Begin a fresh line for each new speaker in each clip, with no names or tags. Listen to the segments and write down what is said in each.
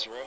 zero.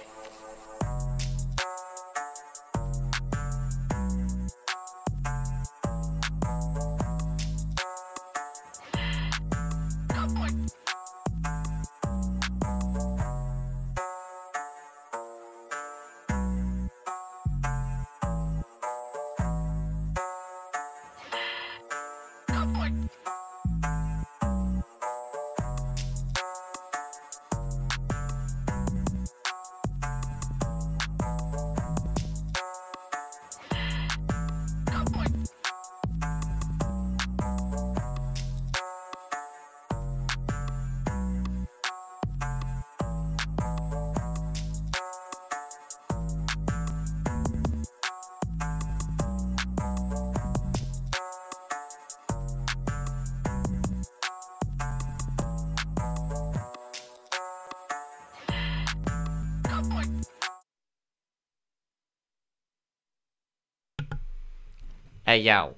Hey yo,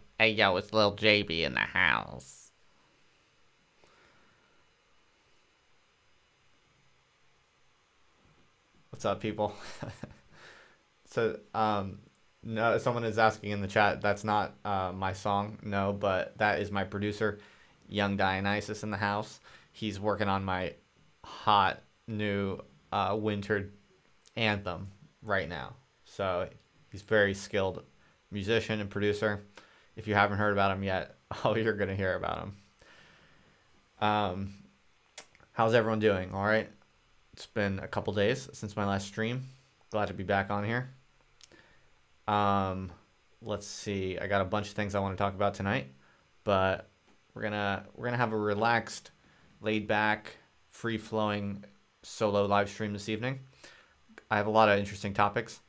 it's Lil JB in the house. What's up, people? So, no, someone is asking in the chat. That's not my song, no, but that is my producer, Young Dionysus, in the house. He's working on my hot new winter anthem right now. So he's very skilled musician and producer. If you haven't heard about him yet, oh, you're gonna hear about him. How's everyone doing? All right. It's been a couple days since my last stream. Glad to be back on here. Let's see. I got a bunch of things I want to talk about tonight, but we're gonna have a relaxed, laid back, free flowing solo live stream this evening. I have a lot of interesting topics.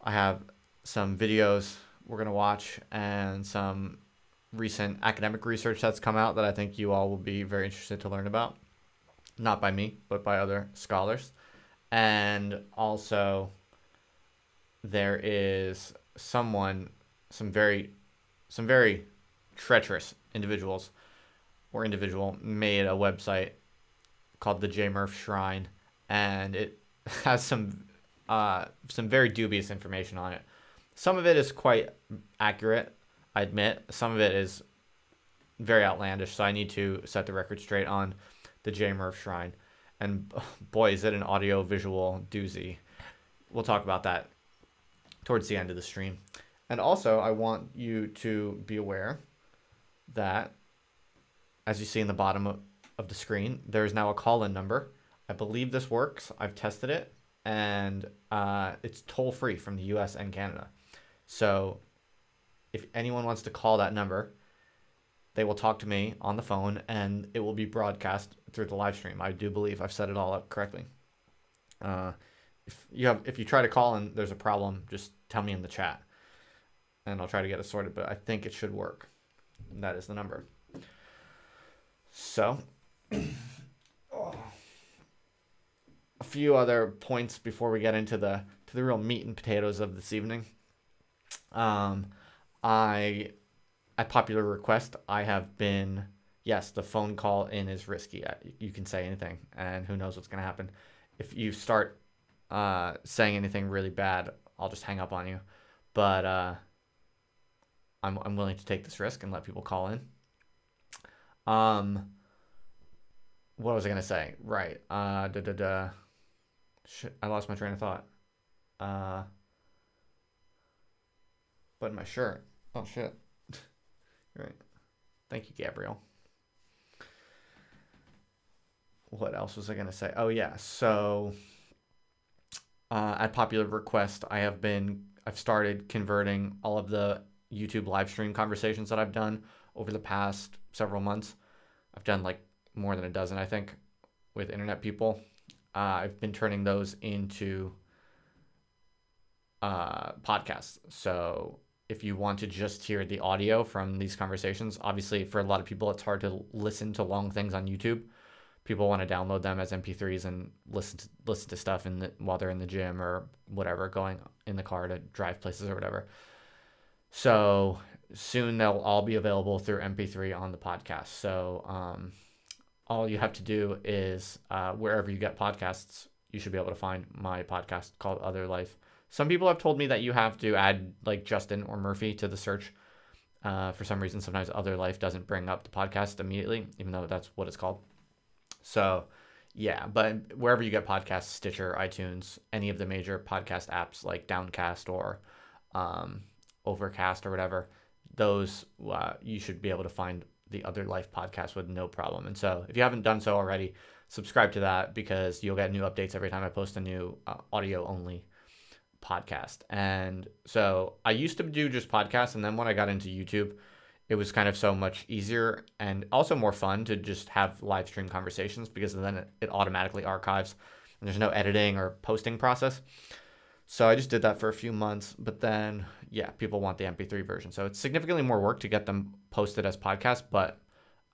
I have some videos we're going to watch and some recent academic research that's come out that I think you all will be very interested to learn about. Not by me, but by other scholars. And also there is some very treacherous individual made a website called the Jmurphshrine, and it has some very dubious information on it. Some of it is quite accurate, I admit. Some of it is very outlandish, so I need to set the record straight on the Jmurphshrine. And boy, is it an audio-visual doozy. We'll talk about that towards the end of the stream. And also, I want you to be aware that, as you see in the bottom of the screen, there is now a call-in number. I believe this works. I've tested it, and it's toll-free from the US and Canada. So if anyone wants to call that number, they will talk to me on the phone, and it will be broadcast through the live stream. I do believe I've set it all up correctly. If you try to call and there's a problem, just tell me in the chat, and I'll try to get it sorted. But I think it should work. And that is the number. So, a few other points before we get into the real meat and potatoes of this evening. At popular request, I have been, yes, the phone call in is risky. You can say anything, and who knows what's going to happen. If you start saying anything really bad, I'll just hang up on you. But I'm willing to take this risk and let people call in. What was I going to say? Right. Shit, I lost my train of thought. But my shirt. Oh, shit. Right. Thank you, Gabriel. What else was I going to say? Oh, yeah. So, at popular request, I've started converting all of the YouTube live stream conversations that I've done over the past several months. I've done like more than a dozen, I think, with internet people. I've been turning those into podcasts. So if you want to just hear the audio from these conversations, obviously for a lot of people, it's hard to listen to long things on YouTube. People want to download them as MP3s and listen to stuff while they're in the gym or whatever, going in the car to drive places or whatever. So soon they'll all be available through MP3 on the podcast. So all you have to do is wherever you get podcasts, you should be able to find my podcast called Other Life. Some people have told me that you have to add like Justin or Murphy to the search. For some reason, sometimes Other Life doesn't bring up the podcast immediately, even though that's what it's called. So, yeah, but wherever you get podcasts, Stitcher, iTunes, any of the major podcast apps like Downcast or Overcast or whatever, those you should be able to find the Other Life podcast with no problem. And so if you haven't done so already, subscribe to that because you'll get new updates every time I post a new audio-only podcast. And so I used to do just podcasts, and then when I got into YouTube, it was kind of so much easier and also more fun to just have live stream conversations because then it automatically archives and there's no editing or posting process. So I just did that for a few months, but then, yeah, people want the MP3 version. So it's significantly more work to get them posted as podcasts, but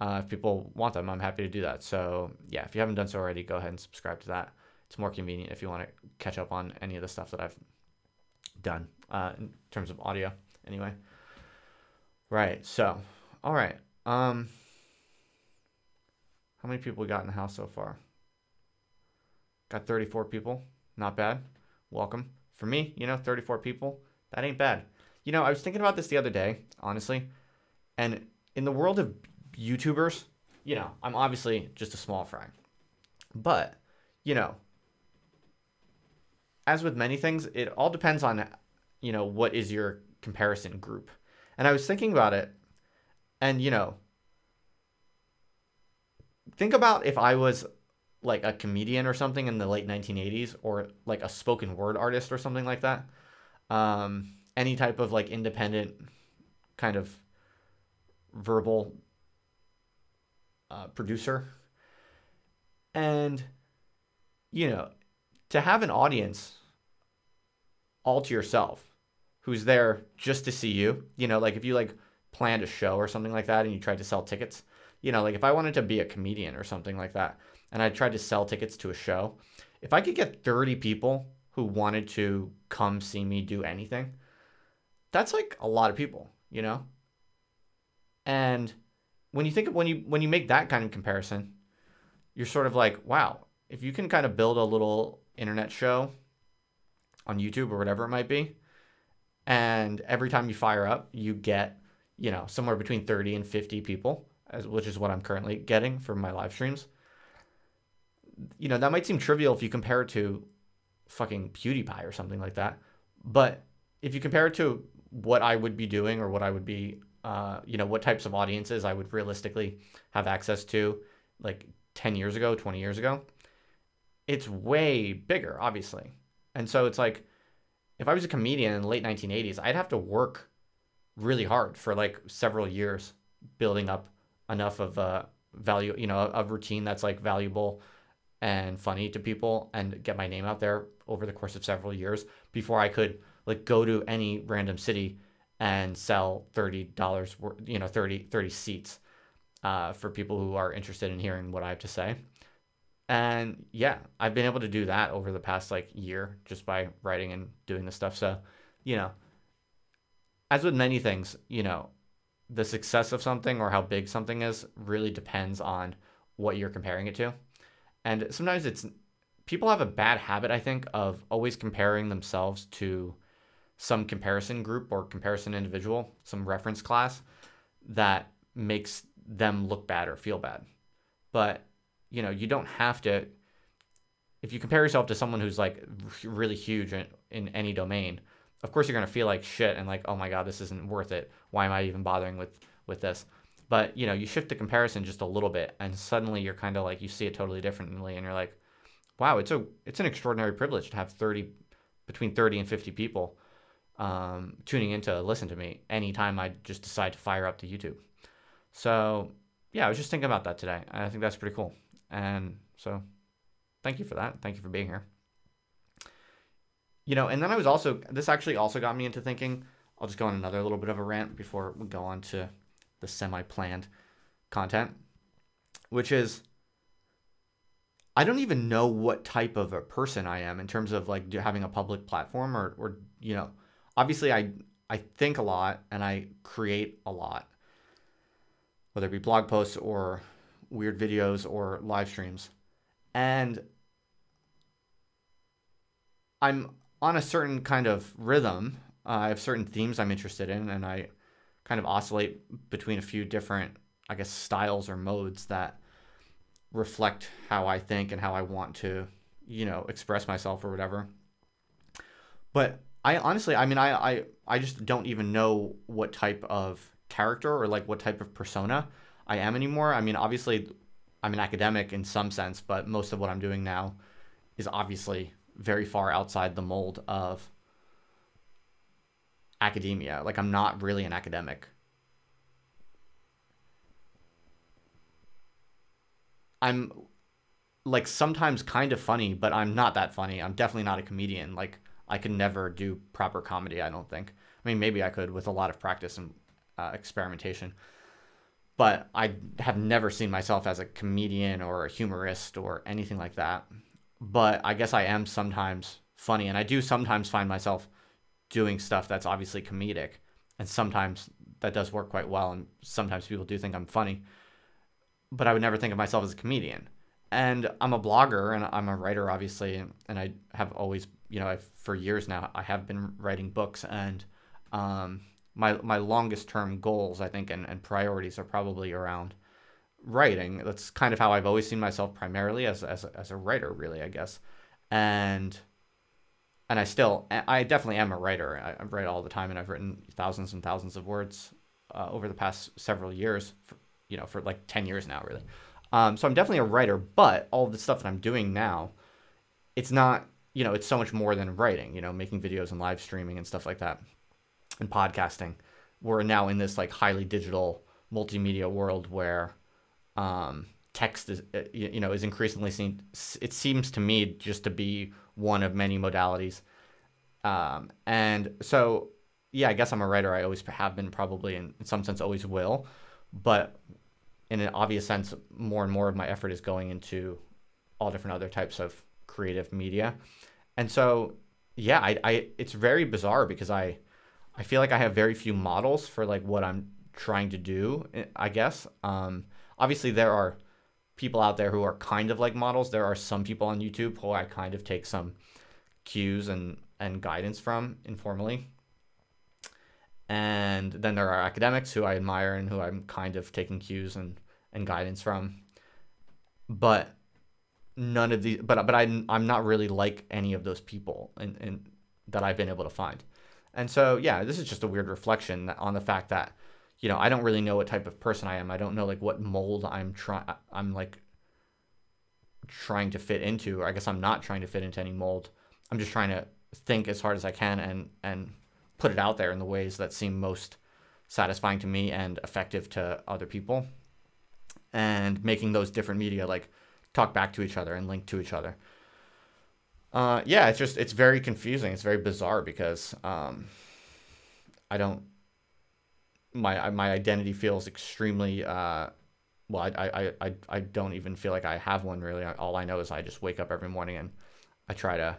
if people want them, I'm happy to do that. So yeah, if you haven't done so already, go ahead and subscribe to that. It's more convenient if you want to catch up on any of the stuff that I've done in terms of audio anyway. Right, so, all right. How many people we got in the house so far? Got 34 people. Not bad. Welcome. For me, 34 people, that ain't bad. I was thinking about this the other day, honestly, and in the world of YouTubers, I'm obviously just a small fry. But, as with many things, it all depends on, what is your comparison group. And I was thinking about it, and, think about if I was like a comedian or something in the late 1980s, or like a spoken word artist or something like that. Any type of like independent kind of verbal producer. And, to have an audience all to yourself who's there just to see you, like if you like planned a show or something like that and you tried to sell tickets, like if I wanted to be a comedian or something like that, and I tried to sell tickets to a show, if I could get 30 people who wanted to come see me do anything, that's like a lot of people, And when you think of when you make that kind of comparison, you're sort of like, wow, if you can kind of build a little internet show on YouTube or whatever it might be, and every time you fire up, you get, somewhere between 30 and 50 people, which is what I'm currently getting for my live streams. That might seem trivial if you compare it to fucking PewDiePie or something like that. But if you compare it to what I would be doing or what I would be, what types of audiences I would realistically have access to like 10 years ago, 20 years ago, it's way bigger, obviously. And so it's like, if I was a comedian in the late 1980s, I'd have to work really hard for like several years building up enough of a value, a routine that's like valuable and funny to people and get my name out there over the course of several years before I could like go to any random city and sell $30 worth, 30 seats for people who are interested in hearing what I have to say. And yeah, I've been able to do that over the past like year just by writing and doing this stuff. So, as with many things, the success of something or how big something is really depends on what you're comparing it to. And sometimes people have a bad habit, I think, of always comparing themselves to some comparison group or comparison individual, some reference class that makes them look bad or feel bad. But, you don't have to, if you compare yourself to someone who's like really huge in any domain, of course you're going to feel like shit and like, oh my God, this isn't worth it. Why am I even bothering with this? But, you shift the comparison just a little bit and suddenly you're kind of like, you see it totally differently and you're like, wow, it's an extraordinary privilege to have between 30 and 50 people tuning in to listen to me anytime I just decide to fire up to YouTube. So yeah, I was just thinking about that today. And I think that's pretty cool. And so thank you for that. Thank you for being here. And then this actually also got me into thinking, I'll just go on another little bit of a rant before we go on to the semi-planned content, which is, I don't even know what type of a person I am in terms of like having a public platform or obviously I think a lot and I create a lot, whether it be blog posts or weird videos or live streams. And I'm on a certain kind of rhythm. I have certain themes I'm interested in, and I kind of oscillate between a few different, I guess, styles or modes that reflect how I think and how I want to, express myself or whatever. But I honestly, I mean, I just don't even know what type of character or like what type of persona I am anymore. I mean, obviously, I'm an academic in some sense, but most of what I'm doing now is obviously very far outside the mold of academia. Like, I'm not really an academic. I'm like sometimes kind of funny, but I'm not that funny. I'm definitely not a comedian. Like, I could never do proper comedy, I don't think. I mean, maybe I could with a lot of practice and experimentation, but I have never seen myself as a comedian or a humorist or anything like that. But I guess I am sometimes funny, and I do sometimes find myself doing stuff that's obviously comedic, and sometimes that does work quite well, and sometimes people do think I'm funny, but I would never think of myself as a comedian. And I'm a blogger and I'm a writer, obviously, and I have always, for years now, I have been writing books, and my longest term goals, I think, and priorities are probably around writing. That's kind of how I've always seen myself, primarily as a writer, really, I guess. And I definitely am a writer. I write all the time, and I've written thousands and thousands of words over the past several years, for like 10 years now, really. So I'm definitely a writer, but all of the stuff that I'm doing now, it's not, it's so much more than writing, making videos and live streaming and stuff like that, and podcasting. We're now in this like highly digital multimedia world where text is increasingly seen. It seems to me just to be one of many modalities. And so, yeah, I guess I'm a writer. I always have been, probably in some sense always will, but in an obvious sense, more and more of my effort is going into all different other types of creative media. And so, yeah, I it's very bizarre because I feel like I have very few models for like what I'm trying to do, I guess. Obviously there are people out there who are kind of like models. There are some people on YouTube who I kind of take some cues and guidance from informally. And then there are academics who I admire and who I'm kind of taking cues and guidance from. But none of these, but I'm not really like any of those people and that I've been able to find. And so, yeah, this is just a weird reflection on the fact that, I don't really know what type of person I am. I don't know like what mold I'm trying to fit into. Or I guess I'm not trying to fit into any mold. I'm just trying to think as hard as I can and put it out there in the ways that seem most satisfying to me and effective to other people, and making those different media like talk back to each other and link to each other. Yeah, it's very confusing. It's very bizarre because my identity feels extremely I don't even feel like I have one, really. All I know is I just wake up every morning and I try to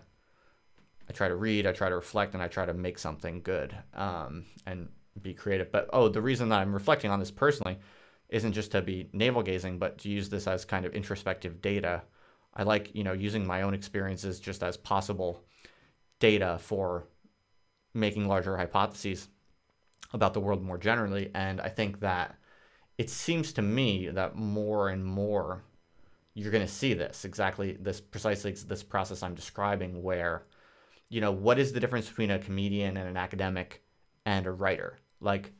read, I try to reflect, and I try to make something good, and be creative. But the reason that I'm reflecting on this personally isn't just to be navel gazing, but to use this as kind of introspective data. I like, using my own experiences just as possible data for making larger hypotheses about the world more generally. And I think that it seems to me that more and more you're going to see precisely this process I'm describing, where, what is the difference between a comedian and an academic and a writer? Like,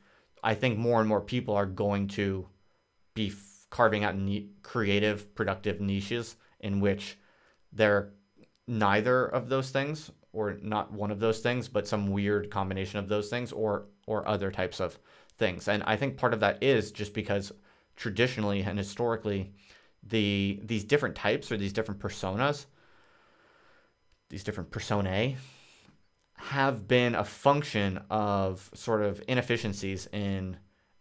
I think more and more people are going to be carving out creative, productive niches in which they're neither of those things, or not one of those things, but some weird combination of those things, or other types of things. And I think part of that is just because traditionally and historically, these different types, or these different personas, these different personae, have been a function of sort of inefficiencies in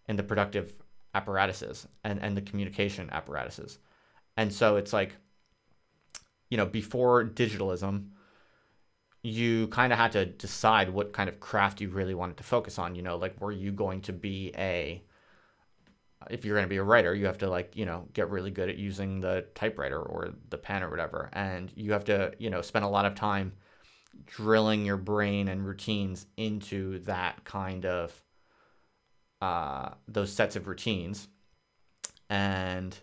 the productive apparatuses and the communication apparatuses. And so it's like, before digitalism, you kind of had to decide what kind of craft you really wanted to focus on. Like, were you going to be if you're going to be a writer, you have to get really good at using the typewriter or the pen or whatever. And you have to, spend a lot of time drilling your brain and routines into that kind of those sets of routines, and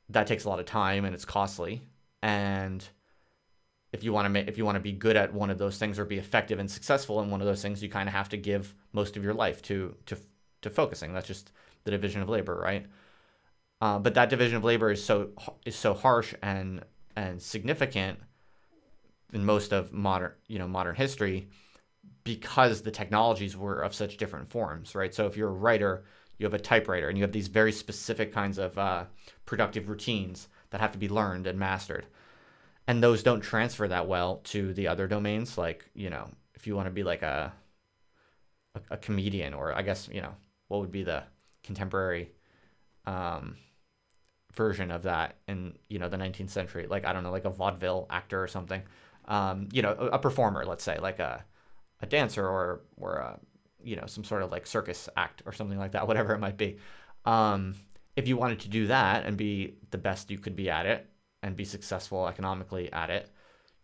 that takes a lot of time and it's costly. And if you want to be good at one of those things or be effective and successful in one of those things, you kind of have to give most of your life to focusing. That's just the division of labor, right? But that division of labor is so harsh and significant in most of modern history, because the technologies were of such different forms, right? So if you're a writer, you have a typewriter, and you have these very specific kinds of productive routines that have to be learned and mastered. And those don't transfer that well to the other domains. Like, if you want to be like a comedian, or I guess, what would be the contemporary version of that in, the 19th century? Like, I don't know, like a vaudeville actor or something. A performer, let's say, like a dancer or some sort of like circus act or something like that, whatever it might be. If you wanted to do that and be the best you could be at it and be successful economically at it,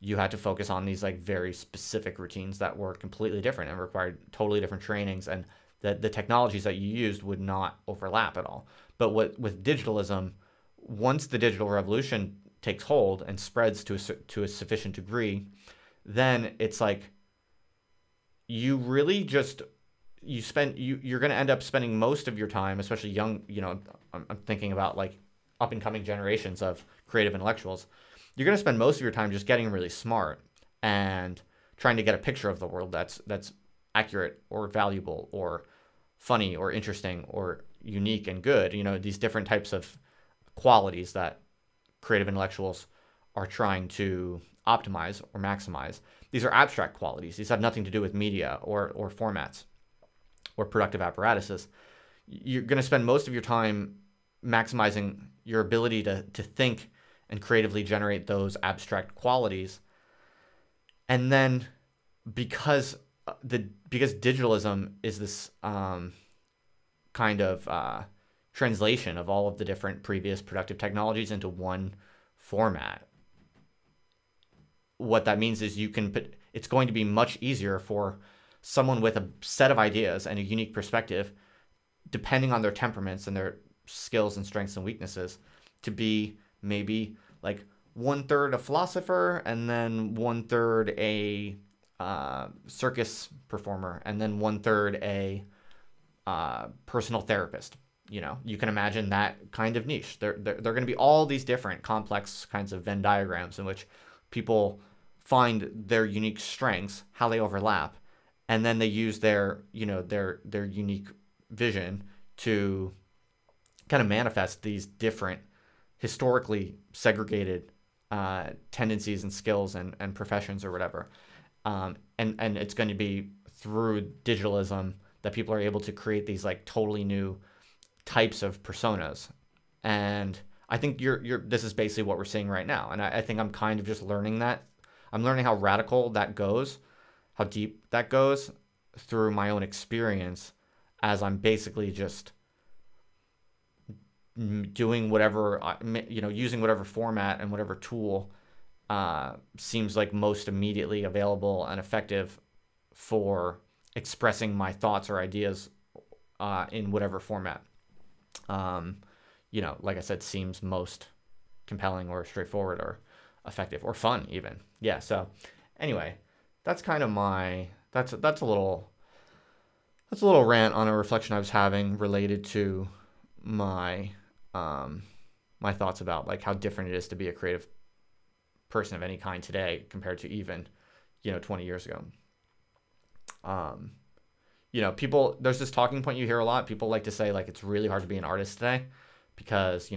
you had to focus on these like very specific routines that were completely different and required totally different trainings, and that the technologies that you used would not overlap at all. But with digitalism, once the digital revolution takes hold and spreads to a sufficient degree, then it's like you really just you're going to end up spending most of your time, especially young, I'm thinking about like up and coming generations of creative intellectuals. You're going to spend most of your time just getting really smart and trying to get a picture of the world that's accurate or valuable or funny or interesting or unique and good. These different types of qualities that creative intellectuals are trying to optimize or maximize. These are abstract qualities. These have nothing to do with media or formats or productive apparatuses. You're going to spend most of your time maximizing your ability to think and creatively generate those abstract qualities. And then because digitalism is this kind of translation of all of the different previous productive technologies into one format, what that means is it's going to be much easier for someone with a set of ideas and a unique perspective, depending on their temperaments and their skills and strengths and weaknesses, to be maybe like 1/3 a philosopher, and then 1/3 a circus performer, and then 1/3 a personal therapist. You can imagine that kind of niche. They're going to be all these different complex kinds of Venn diagrams in which people find their unique strengths, how they overlap, and then they use their unique vision to kind of manifest these different historically segregated tendencies and skills and professions or whatever. And it's going to be through digitalism that people are able to create these like totally new types of personas. And I think this is basically what we're seeing right now. And I think I'm kind of just learning that. I'm learning how radical that goes, how deep that goes through my own experience, as I'm basically just doing whatever, using whatever format and whatever tool seems like most immediately available and effective for expressing my thoughts or ideas in whatever format. Like I said, seems most compelling or straightforward or effective or fun even. Yeah. So anyway, that's kind of that's a little rant on a reflection I was having related to my my thoughts about like how different it is to be a creative person of any kind today compared to even 20 years ago. People, there's this talking point you hear a lot. People like to say like it's really hard to be an artist today because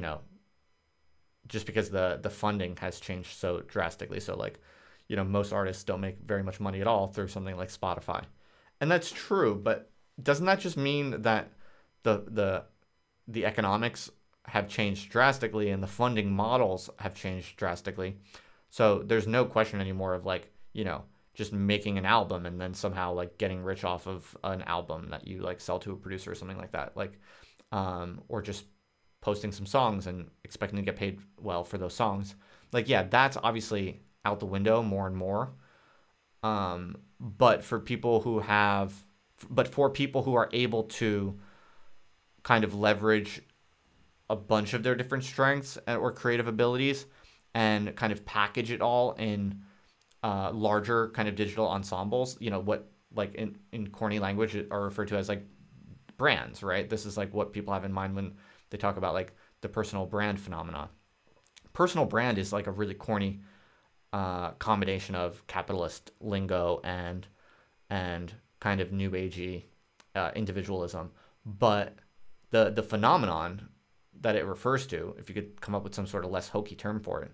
just because the funding has changed so drastically. So like most artists don't make very much money at all through something like Spotify, and that's true. But doesn't that just mean that the economics have changed drastically and the funding models have changed drastically? So there's no question anymore of like just making an album and then somehow like getting rich off of an album that you like sell to a producer or something like that, like or just posting some songs and expecting to get paid well for those songs. Like, yeah, that's obviously out the window more and more. But for people who are able to kind of leverage a bunch of their different strengths or creative abilities and kind of package it all in larger kind of digital ensembles, what like in corny language are referred to as like brands, right? This is like what people have in mind when they talk about like the personal brand phenomena. Personal brand is like a really corny combination of capitalist lingo and kind of new agey individualism, but the phenomenon that it refers to, if you could come up with some sort of less hokey term for it,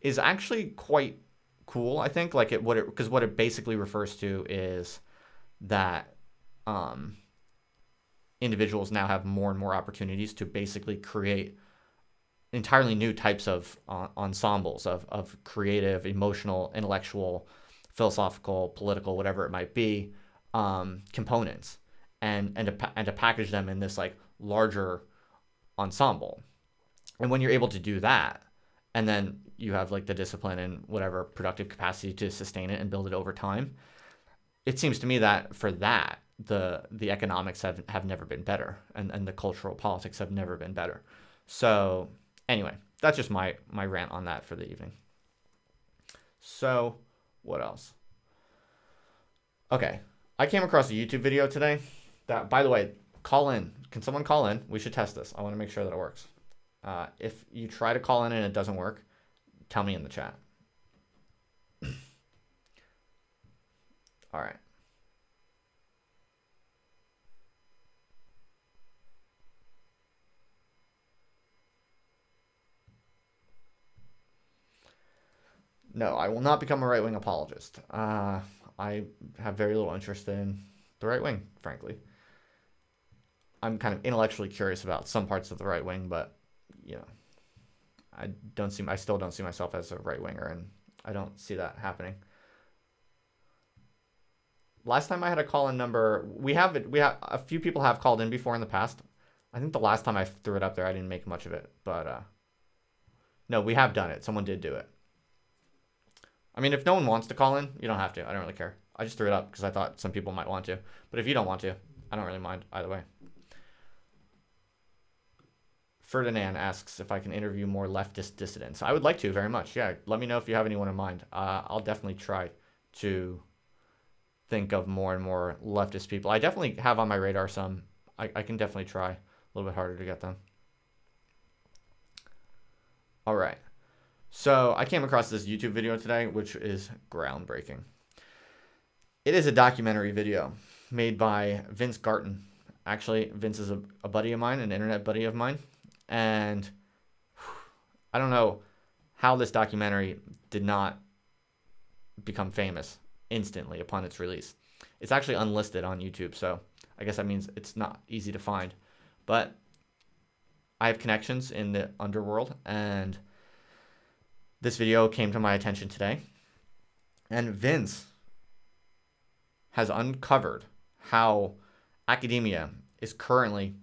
is actually quite cool. I think like because what it basically refers to is that individuals now have more and more opportunities to basically create entirely new types of ensembles of creative, emotional, intellectual, philosophical, political, whatever it might be, components, and to package them in this like larger ensemble. And when you're able to do that, and then you have like the discipline and whatever productive capacity to sustain it and build it over time, it seems to me that for that, the economics have never been better, and the cultural politics have never been better. So anyway, that's just my rant on that for the evening. So what else? Okay, I came across a YouTube video today that, by the way, call in. Can someone call in? We should test this. I want to make sure that it works. If you try to call in and it doesn't work, tell me in the chat. All right. No, I will not become a right-wing apologist. I have very little interest in the right wing, frankly. I'm kind of intellectually curious about some parts of the right wing, but I still don't see myself as a right winger, and I don't see that happening. Last time I had a call-in number, we have a few people have called in before in the past. I think the last time I threw it up there, I didn't make much of it, but no, we have done it. Someone did do it. I mean, if no one wants to call in, you don't have to. I don't really care. I just threw it up because I thought some people might want to. But if you don't want to, I don't really mind either way. Ferdinand asks if I can interview more leftist dissidents. I would like to very much. Yeah, let me know if you have anyone in mind. I'll definitely try to think of more and more leftist people. I definitely have on my radar some. I can definitely try a little bit harder to get them. All right. So I came across this YouTube video today, which is groundbreaking. It is a documentary video made by Vince Garton. Actually, Vince is a buddy of mine, an internet buddy of mine. And I don't know how this documentary did not become famous instantly upon its release. It's actually unlisted on YouTube, so I guess that means it's not easy to find. But I have connections in the underworld, and this video came to my attention today, and Vince has uncovered how academia is currently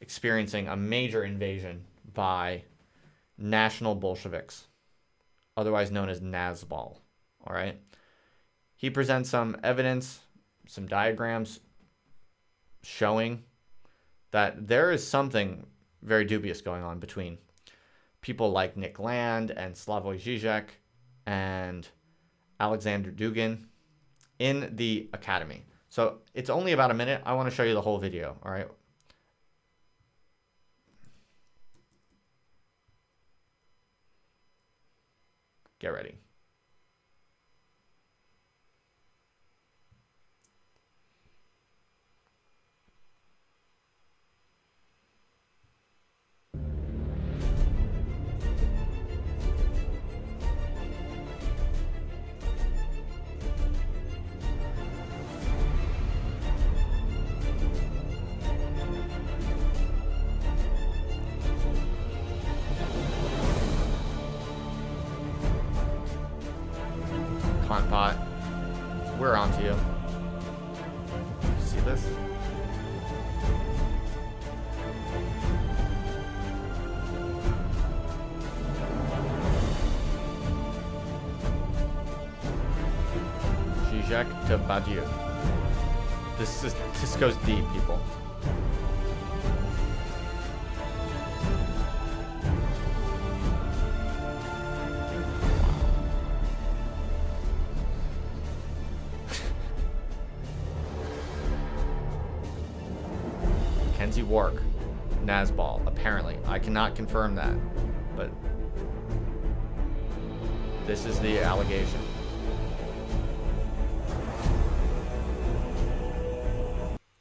experiencing a major invasion by national Bolsheviks, otherwise known as Nazbol. All right. He presents some evidence, some diagrams showing that there is something very dubious going on between people like Nick Land and Slavoj Žižek and Alexander Dugin in the academy. So it's only about a minute. I want to show you the whole video, all right? Get ready. Zizek to Badiou. This goes deep, people. Mackenzie Wark, Nazbol, apparently. I cannot confirm that, but this is the allegation.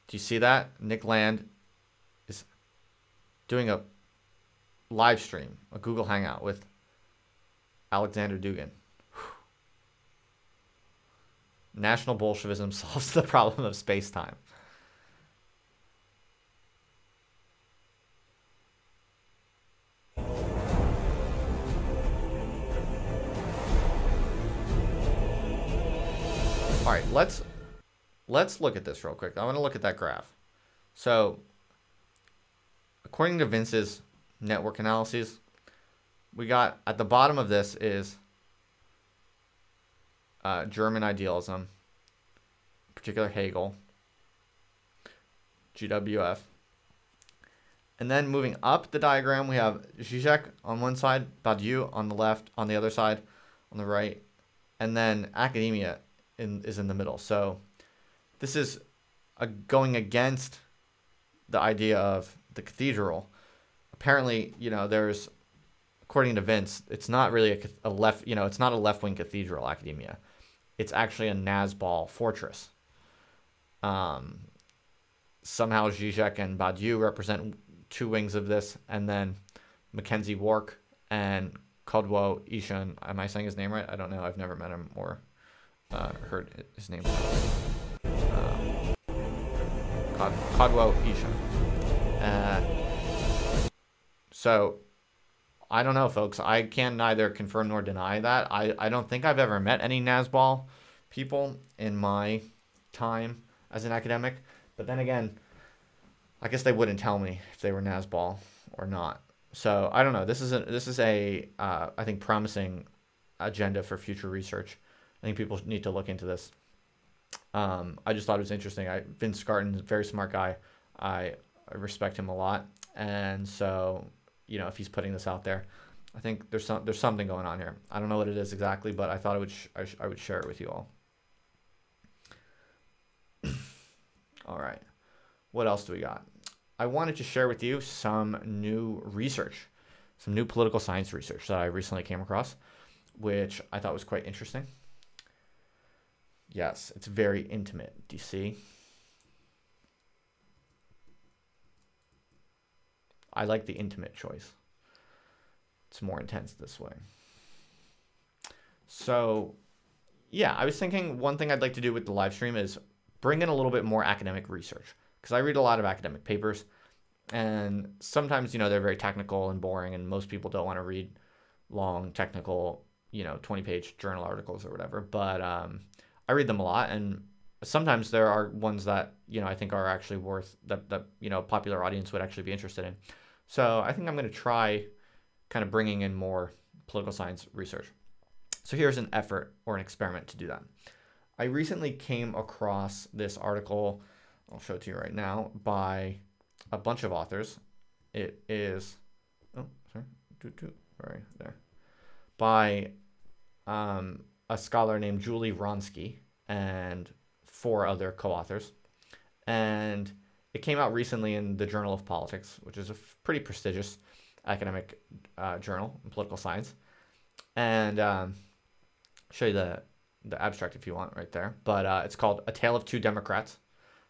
Do you see that? Nick Land is doing a live stream, a Google Hangout with Alexander Dugin. National Bolshevism solves the problem of space-time. All right, let's look at this real quick. I want to look at that graph. So, according to Vince's network analyses, we got at the bottom of this is German idealism, in particular Hegel, GWF. And then moving up the diagram, we have Zizek on one side, Badiou on the left, on the other side, on the right, and then academia is in the middle. So this is going against the idea of the cathedral. Apparently, you know, there's, according to Vince, it's not really a left, you know, it's not a left-wing cathedral, academia. It's actually a Nazbol fortress. Somehow Zizek and Badiou represent two wings of this, and then Mackenzie Wark and Kodwo Ishan. Am I saying his name right? I don't know. I've never met him or heard his name. Kodwo Ishan. So I don't know, folks. I can neither confirm nor deny that. I don't think I've ever met any Nazbol people in my time as an academic. But then again, I guess they wouldn't tell me if they were Nazbol or not. So I don't know. This is a I think promising agenda for future research. I think people need to look into this. I just thought it was interesting. Vince Scarton is a very smart guy. I respect him a lot, and so, you know, if he's putting this out there, I think there's something going on here. I don't know what it is exactly, but I thought I would share it with you all. All right, what else do we got? I wanted to share with you some new research, some new political science research that I recently came across, which I thought was quite interesting. Yes, it's very intimate. Do you see? I like the intimate choice. It's more intense this way. So, yeah, I was thinking one thing I'd like to do with the live stream is bring in a little bit more academic research, because I read a lot of academic papers, and sometimes, you know, they're very technical and boring, and most people don't want to read long, technical, you know, 20-page journal articles or whatever. But I read them a lot, and sometimes there are ones that, you know, I think are actually worth that you know, a popular audience would actually be interested in. So I think I'm going to try kind of bringing in more political science research. So here's an effort or an experiment to do that. I recently came across this article, I'll show it to you right now, by a bunch of authors. It is, right there, by a scholar named Julie Wronski and 4 other co-authors. And it came out recently in the Journal of Politics, which is a pretty prestigious academic journal in political science. And show you the abstract if you want right there. But it's called A Tale of Two Democrats,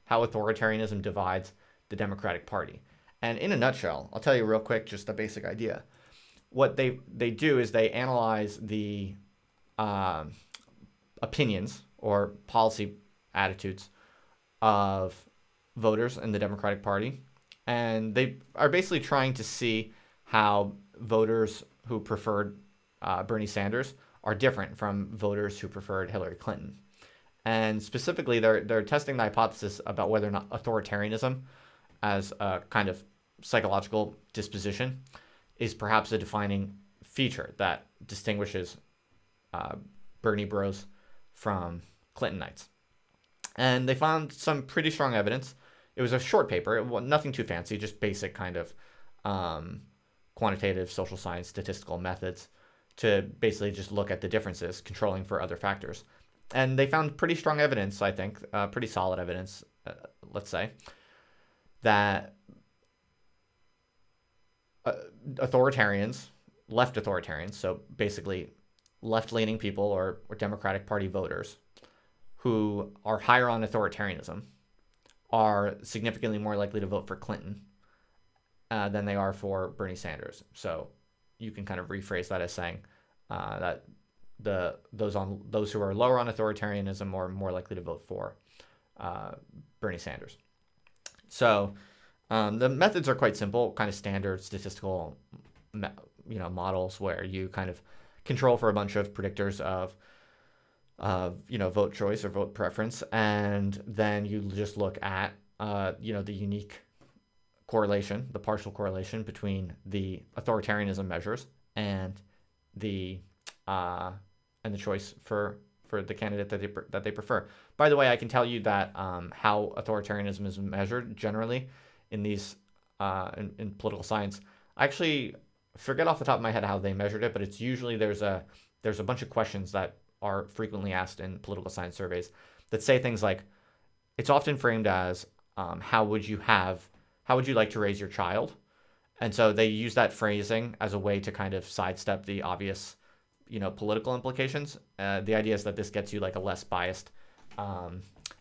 How Authoritarianism Divides the Democratic Party. And in a nutshell, I'll tell you real quick just the basic idea. What they do is they analyze the opinions or policy attitudes of voters in the Democratic Party, and they are basically trying to see how voters who preferred Bernie Sanders are different from voters who preferred Hillary Clinton. And specifically, they're testing the hypothesis about whether or not authoritarianism as a kind of psychological disposition is perhaps a defining feature that distinguishes Bernie bros from Clintonites. And they found some pretty strong evidence. It was a short paper, nothing too fancy, just basic kind of quantitative social science statistical methods to basically just look at the differences, controlling for other factors. And they found pretty strong evidence, I think, pretty solid evidence, let's say, that authoritarians, left authoritarians, so basically left-leaning people or Democratic Party voters who are higher on authoritarianism are significantly more likely to vote for Clinton than they are for Bernie Sanders. So you can kind of rephrase that as saying that those who are lower on authoritarianism are more likely to vote for Bernie Sanders. So the methods are quite simple, kind of standard statistical models where you kind of control for a bunch of predictors of vote choice or vote preference, and then you just look at the unique correlation, the partial correlation between the authoritarianism measures and the choice for the candidate that they prefer. By the way, I can tell you that how authoritarianism is measured generally in these in political science. I actually forget off the top of my head how they measured it, but it's usually there's a bunch of questions that are frequently asked in political science surveys that say things like, it's often framed as how would you like to raise your child? And so they use that phrasing as a way to kind of sidestep the obvious political implications. The idea is that this gets you like a less biased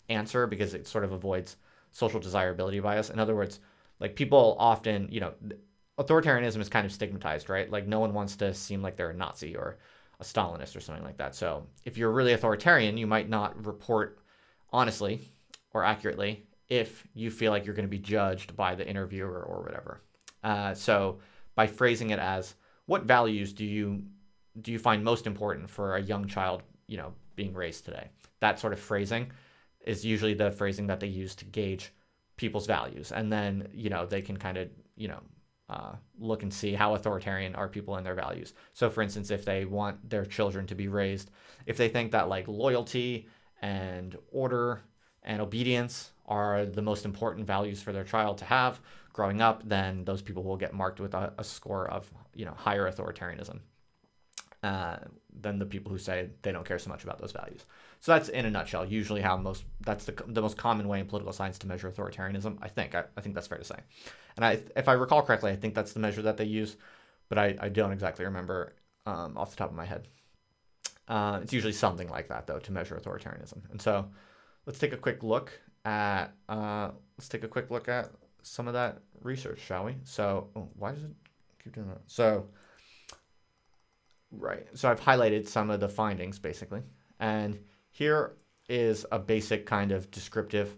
answer because it sort of avoids social desirability bias. In other words, like people often, authoritarianism is kind of stigmatized, right? Like no one wants to seem like they're a Nazi or a Stalinist or something like that. So if you're really authoritarian, you might not report honestly or accurately if you feel like you're going to be judged by the interviewer or whatever. So by phrasing it as, what values do you find most important for a young child, being raised today? That sort of phrasing is usually the phrasing that they use to gauge people's values. And then, they can kind of, look and see how authoritarian are people in their values. So for instance, if they want their children to be raised, if they think that like loyalty and order and obedience are the most important values for their child to have growing up, then those people will get marked with a score of, higher authoritarianism than the people who say they don't care so much about those values. So that's in a nutshell, usually that's the most common way in political science to measure authoritarianism. I think that's fair to say. And if I recall correctly, I think that's the measure that they use, but I don't exactly remember off the top of my head. It's usually something like that though to measure authoritarianism. And so let's take a quick look at some of that research, shall we? So why does it keep doing that? So I've highlighted some of the findings basically, and here is a basic kind of descriptive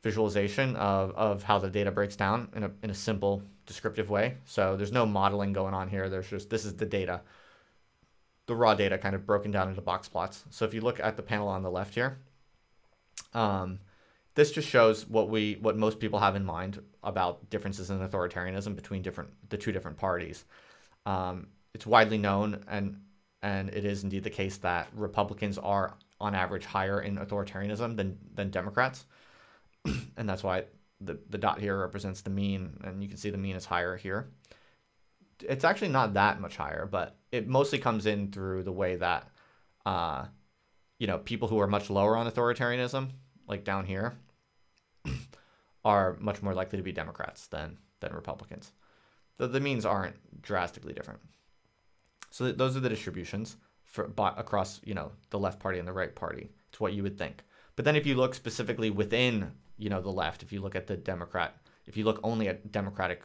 visualization of how the data breaks down in a simple descriptive way. So there's no modeling going on here. This is the data, the raw data kind of broken down into box plots. So if you look at the panel on the left here, this just shows what most people have in mind about differences in authoritarianism between the two different parties. It's widely known, and it is indeed the case that Republicans are on average higher in authoritarianism than Democrats, and that's why the dot here represents the mean, and you can see the mean is higher here. It's actually not that much higher, but it mostly comes in through the way that people who are much lower on authoritarianism, like down here, are much more likely to be Democrats than Republicans. The means aren't drastically different. So those are the distributions across, the left party and the right party. It's what you would think. But then if you look specifically within, the left, if you look at if you look only at Democratic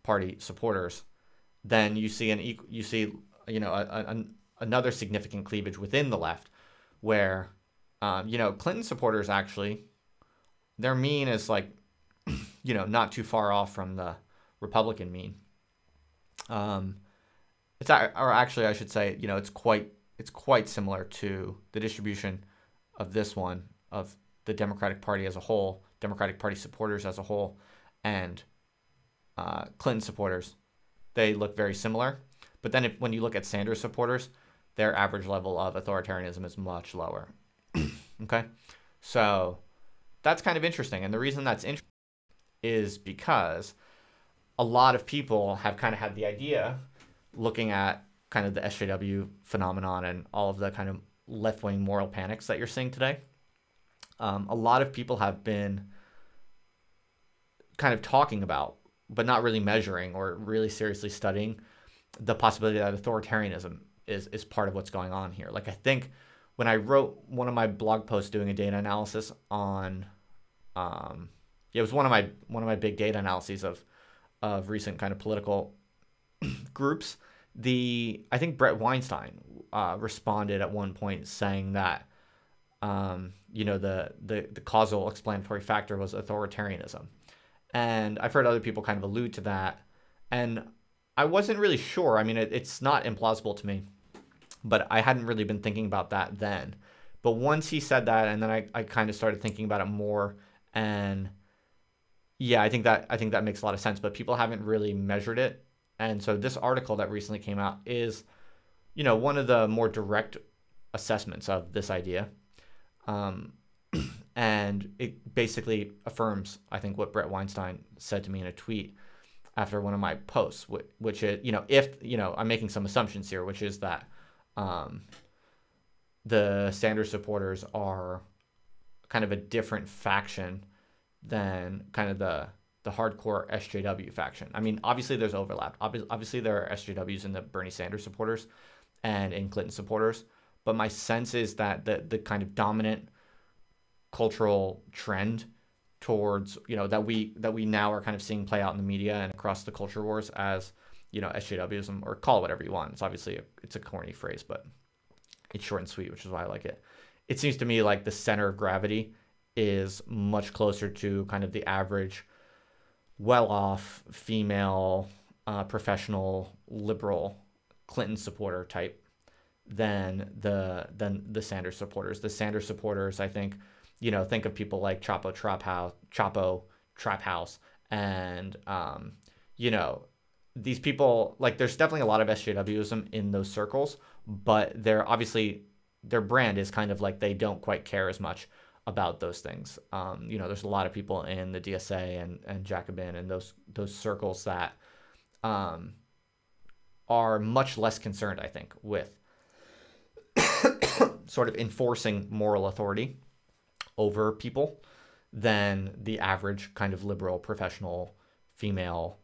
Party supporters, then you see another significant cleavage within the left, where Clinton supporters actually, their mean is like, not too far off from the Republican mean. Actually, I should say, it's quite similar to the distribution of this one, of the Democratic Party as a whole, Democratic Party supporters as a whole, and Clinton supporters. They look very similar. But then when you look at Sanders supporters, their average level of authoritarianism is much lower. Okay? So that's kind of interesting. And the reason that's interesting is because a lot of people have kind of had the idea, looking at kind of the SJW phenomenon and all of the kind of left-wing moral panics that you're seeing today. A lot of people have been kind of talking about, but not really measuring or really seriously studying the possibility that authoritarianism is part of what's going on here. Like, I think when I wrote one of my blog posts doing a data analysis on, it was one of my big data analyses of recent kind of political groups. I think Brett Weinstein responded at one point saying that the causal explanatory factor was authoritarianism. And I've heard other people kind of allude to that. And I wasn't really sure. I mean, it's not implausible to me, but I hadn't really been thinking about that then. But once he said that, and then I kind of started thinking about it more, and yeah, I think that makes a lot of sense, but people haven't really measured it. And so this article that recently came out is, one of the more direct assessments of this idea. And it basically affirms, I think, what Brett Weinstein said to me in a tweet after one of my posts, which is, I'm making some assumptions here, which is that the Sanders supporters are kind of a different faction than kind of the hardcore SJW faction. I mean, obviously there's overlap. Obviously there are SJWs in the Bernie Sanders supporters and in Clinton supporters, but my sense is that the kind of dominant cultural trend towards, that we now are kind of seeing play out in the media and across the culture wars as, SJWism, or call it whatever you want. It's obviously it's a corny phrase, but it's short and sweet, which is why I like it. It seems to me like the center of gravity is much closer to kind of the average well-off female professional liberal Clinton supporter type than the Sanders supporters. The Sanders supporters, I think, think of people like Chapo Trap House, and these people, like, there's definitely a lot of SJWism in those circles, but their brand is kind of like they don't quite care as much about those things. There's a lot of people in the DSA and Jacobin and those circles that are much less concerned, I think, with sort of enforcing moral authority over people than the average kind of liberal professional female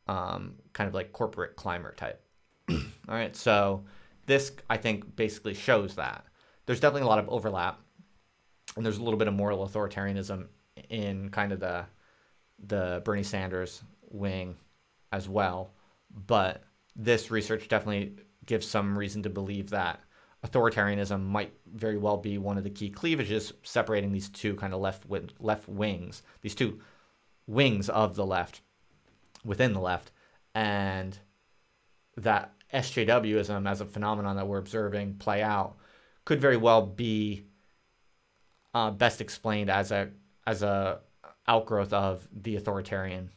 kind of like corporate climber type. All right, so this, I think, basically shows that there's definitely a lot of overlap, and there's a little bit of moral authoritarianism in kind of the Bernie Sanders wing as well. But this research definitely gives some reason to believe that authoritarianism might very well be one of the key cleavages separating these two kind of left wings, these two wings of the left within the left, and that SJWism as a phenomenon that we're observing play out could very well be best explained as a outgrowth of the authoritarian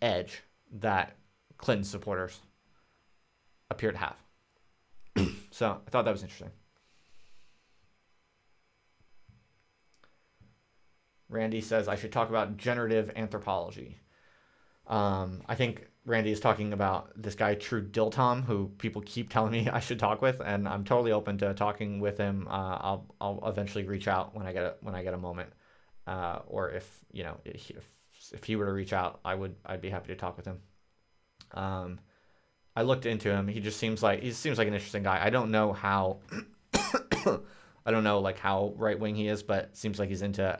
edge that Clinton supporters appear to have. So I thought that was interesting. Randy says I should talk about generative anthropology. I think Randy is talking about this guy True Diltom, who people keep telling me I should talk with, and I'm totally open to talking with him. I'll eventually reach out when I get a moment, or if he were to reach out, I'd be happy to talk with him. I looked into him. He seems like an interesting guy. I don't know how I don't know like how right wing he is, but it seems like he's into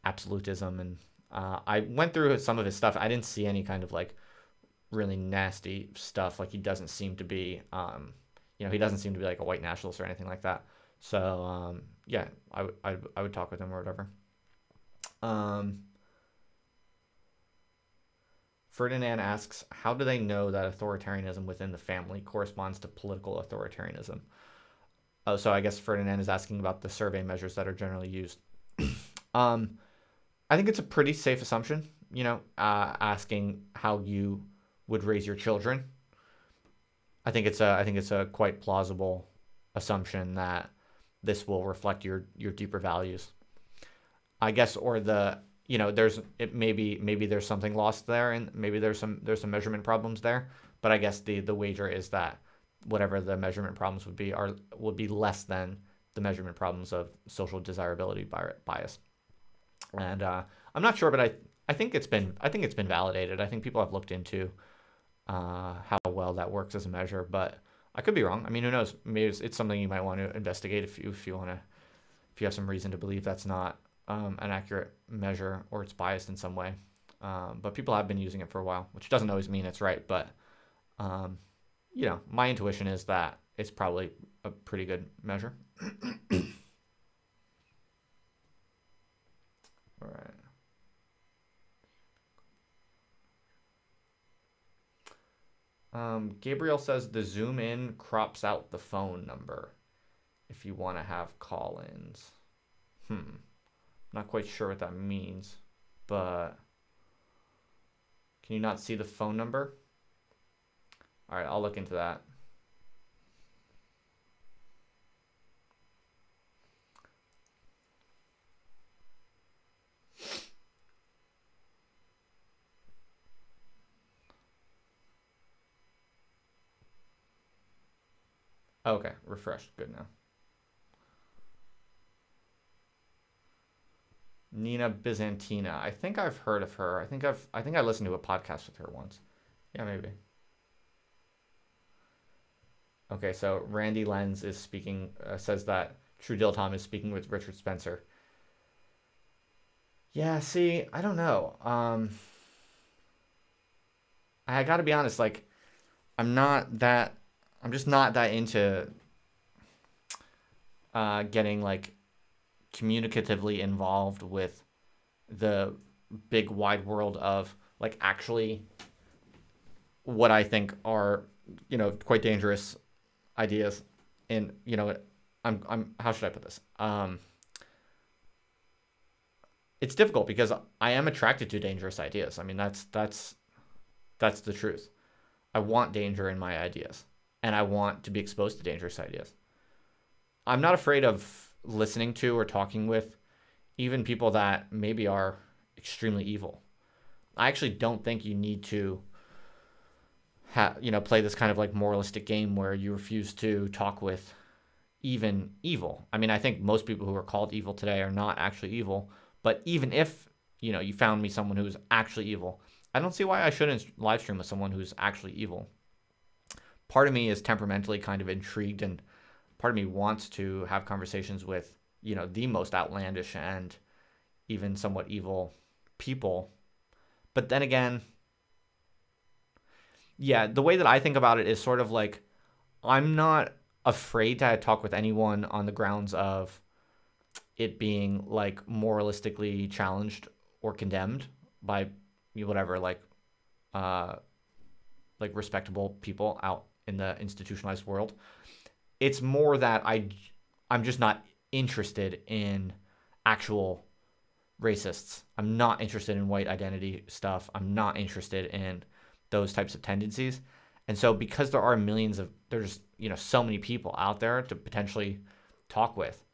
absolutism, and I went through some of his stuff. I didn't see any kind of like really nasty stuff. Like, he doesn't seem to be he doesn't seem to be like a white nationalist or anything like that. So yeah, I would talk with him or whatever. Ferdinand asks, how do they know that authoritarianism within the family corresponds to political authoritarianism? Oh, so I guess Ferdinand is asking about the survey measures that are generally used. I think it's a pretty safe assumption, asking how you would raise your children. I think it's a quite plausible assumption that this will reflect your deeper values, I guess. Or maybe there's something lost there, and maybe there's some measurement problems there. But I guess the wager is that whatever the measurement problems would be less than the measurement problems of social desirability bias. And I'm not sure, but I think it's been validated. I think people have looked into how well that works as a measure, but I could be wrong. I mean, who knows? Maybe it's something you might want to investigate if you have some reason to believe that's not an accurate measure or it's biased in some way. But people have been using it for a while, which doesn't always mean it's right. But my intuition is that it's probably a pretty good measure. All right. Gabriel says the zoom in crops out the phone number if you want to have call-ins. Not quite sure what that means, but can you not see the phone number? All right, I'll look into that. Okay, refreshed. Good now. Nina Byzantina. I think I've heard of her. I think I listened to a podcast with her once. Yeah, maybe. Okay, so Randy Lenz is speaking, says that True Diltom is speaking with Richard Spencer. Yeah, see, I don't know. I gotta be honest, like, I'm just not that into getting, like, communicatively involved with the big wide world of, like, actually what I think are, quite dangerous ideas. And, I'm how should I put this? It's difficult because I am attracted to dangerous ideas. I mean, that's the truth. I want danger in my ideas, and I want to be exposed to dangerous ideas. I'm not afraid of listening to or talking with even people that maybe are extremely evil. I actually don't think you need to play this kind of like moralistic game where you refuse to talk with even evil. I mean, I think most people who are called evil today are not actually evil, but even if, you found me someone who's actually evil, I don't see why I shouldn't live stream with someone who's actually evil. Part of me is temperamentally kind of intrigued, and part of me wants to have conversations with, the most outlandish and even somewhat evil people. But then again, yeah, the way that I think about it is sort of like, I'm not afraid to talk with anyone on the grounds of it being like moralistically challenged or condemned by whatever, like respectable people out in the institutionalized world. It's more that I'm just not interested in actual racists. I'm not interested in white identity stuff. I'm not interested in those types of tendencies. And so because there's so many people out there to potentially talk with,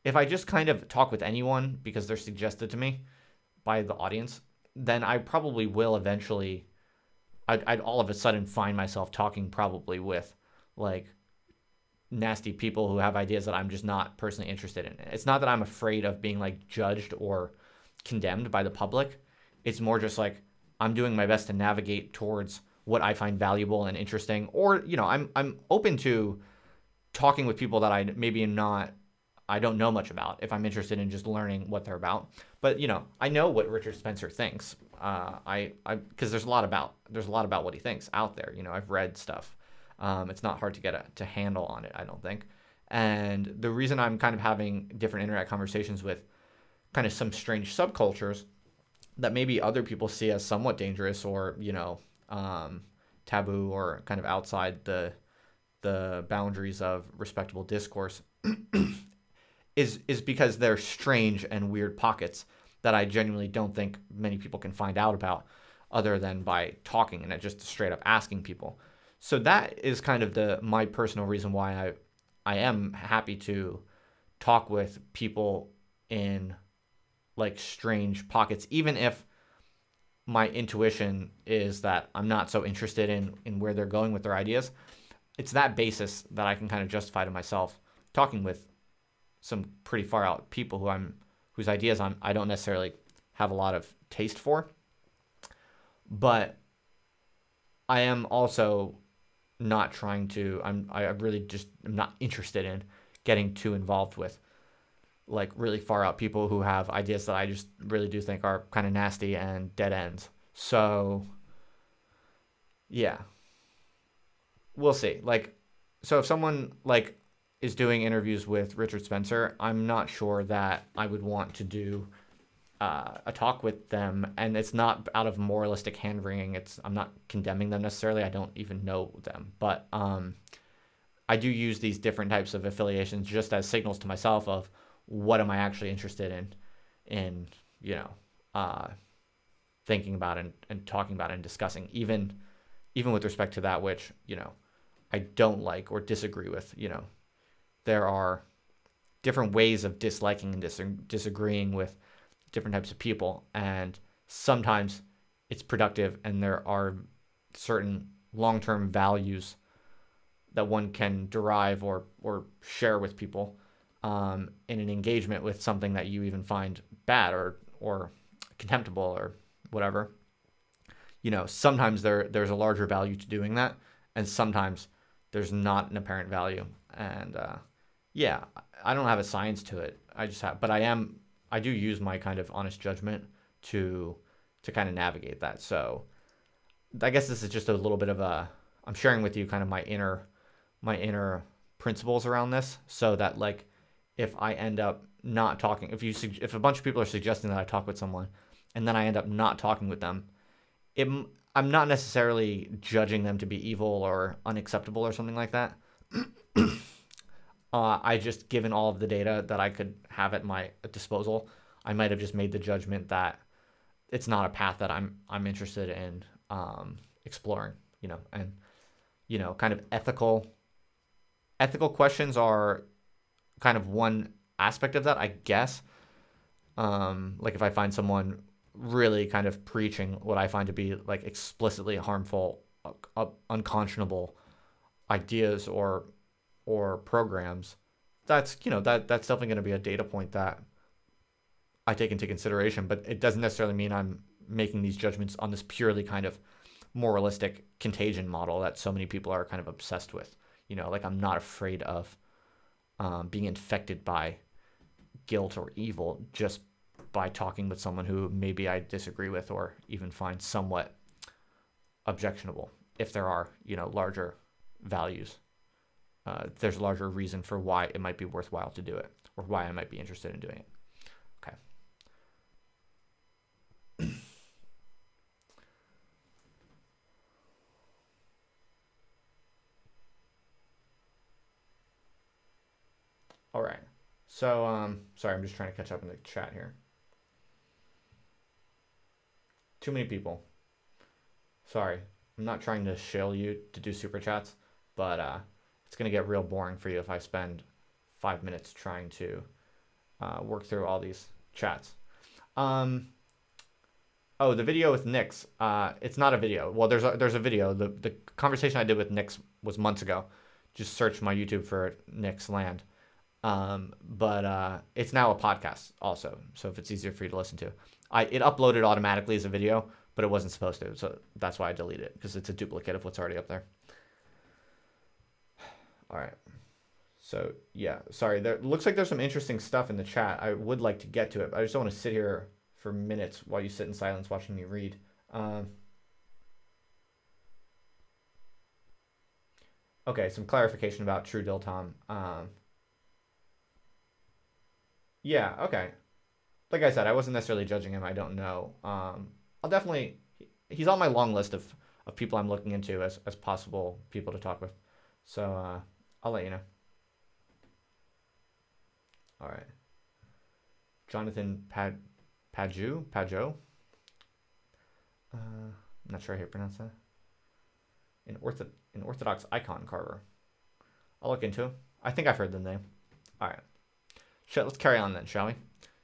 if I just kind of talk with anyone because they're suggested to me by the audience, then I probably will eventually, I'd all of a sudden find myself talking probably with like nasty people who have ideas that I'm just not personally interested in. It's not that I'm afraid of being like judged or condemned by the public. It's more just like I'm doing my best to navigate towards what I find valuable and interesting, or I'm open to talking with people that I don't know much about if I'm interested in just learning what they're about. But I know what Richard Spencer thinks. Because there's a lot about what he thinks out there. I've read stuff. It's not hard to get to handle on it, I don't think. And the reason I'm kind of having different internet conversations with kind of some strange subcultures that maybe other people see as somewhat dangerous or taboo or kind of outside the boundaries of respectable discourse is because they're strange and weird pockets that I genuinely don't think many people can find out about other than by talking and just straight up asking people. So that is kind of my personal reason why I am happy to talk with people in like strange pockets, even if my intuition is that I'm not so interested in where they're going with their ideas. It's that basis that I can kind of justify to myself talking with some pretty far out people whose ideas I don't necessarily have a lot of taste for. But I am also not trying to, I really just am not interested in getting too involved with like really far out people who have ideas that I just really do think are kind of nasty and dead ends. So yeah, we'll see. Like, so if someone like is doing interviews with Richard Spencer, I'm not sure that I would want to do a talk with them, and it's not out of moralistic hand wringing. I'm not condemning them necessarily. I don't even know them, but I do use these different types of affiliations just as signals to myself of what am I actually interested in thinking about and talking about and discussing, even with respect to that which I don't like or disagree with. There are different ways of disliking and disagreeing with different types of people, and sometimes it's productive, and there are certain long-term values that one can derive or share with people in an engagement with something that you even find bad or contemptible or whatever. Sometimes there's a larger value to doing that, and sometimes there's not an apparent value. And yeah, I don't have a science to it. But I do use my kind of honest judgment to kind of navigate that. So I guess this is just a little bit of I'm sharing with you kind of my inner principles around this, so that like if I end up not talking, if a bunch of people are suggesting that I talk with someone and then I end up not talking with them, I'm not necessarily judging them to be evil or unacceptable or something like that. I just, given all of the data that I could have at my disposal, I might have just made the judgment that it's not a path that I'm interested in exploring, and kind of ethical questions are kind of one aspect of that, I guess. Like if I find someone really kind of preaching what I find to be like explicitly harmful, unconscionable ideas or programs, that's that's definitely going to be a data point that I take into consideration. But it doesn't necessarily mean I'm making these judgments on this purely kind of moralistic contagion model that so many people are kind of obsessed with. Like I'm not afraid of being infected by guilt or evil just by talking with someone who maybe I disagree with or even find somewhat objectionable, if there are larger values. There's a larger reason for why it might be worthwhile to do it, or why I might be interested in doing it. Okay. All right. So, sorry, I'm just trying to catch up in the chat here. Too many people. Sorry. I'm not trying to shill you to do super chats, but it's going to get real boring for you if I spend 5 minutes trying to work through all these chats. Oh, the video with Nix. It's not a video. Well, there's a video. The conversation I did with Nix was months ago. Just search my YouTube for Nix Land. But it's now a podcast also. So if it's easier for you to listen to, it uploaded automatically as a video, but it wasn't supposed to. So that's why I deleted it, because it's a duplicate of what's already up there. All right. So yeah, sorry. There looks like there's some interesting stuff in the chat. I would like to get to it, but I just don't want to sit here for minutes while you sit in silence watching me read. Okay, some clarification about True Dill Tom. Yeah, okay. Like I said, I wasn't necessarily judging him. I don't know. I'll definitely... He's on my long list of people I'm looking into as possible people to talk with. So I'll let you know. All right. Jonathan Pajo. I'm not sure how you pronounce that. An Orthodox icon carver. I'll look into him. I think I've heard the name. All right. let's carry on then, shall we?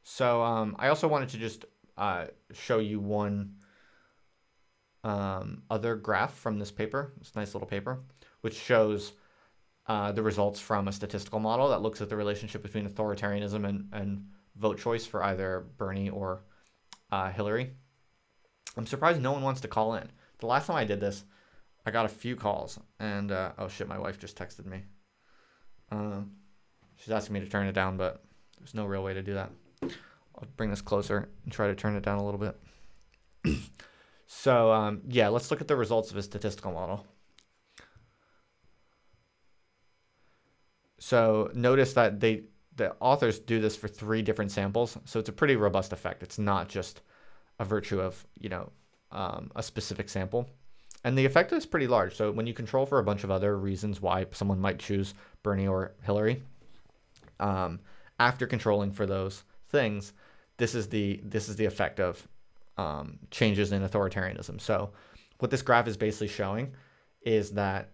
So I also wanted to just show you one other graph from this paper, this nice little paper, which shows the results from a statistical model that looks at the relationship between authoritarianism and vote choice for either Bernie or Hillary. I'm surprised no one wants to call in. The last time I did this, I got a few calls, and oh shit, my wife just texted me. She's asking me to turn it down, but there's no real way to do that. I'll bring this closer and try to turn it down a little bit. So yeah, let's look at the results of a statistical model. So notice that the authors do this for 3 different samples, so it's a pretty robust effect. It's not just a virtue of, you know, a specific sample. And the effect is pretty large. So when you control for a bunch of other reasons why someone might choose Bernie or Hillary, after controlling for those things, this is the effect of changes in authoritarianism. So what this graph is basically showing is that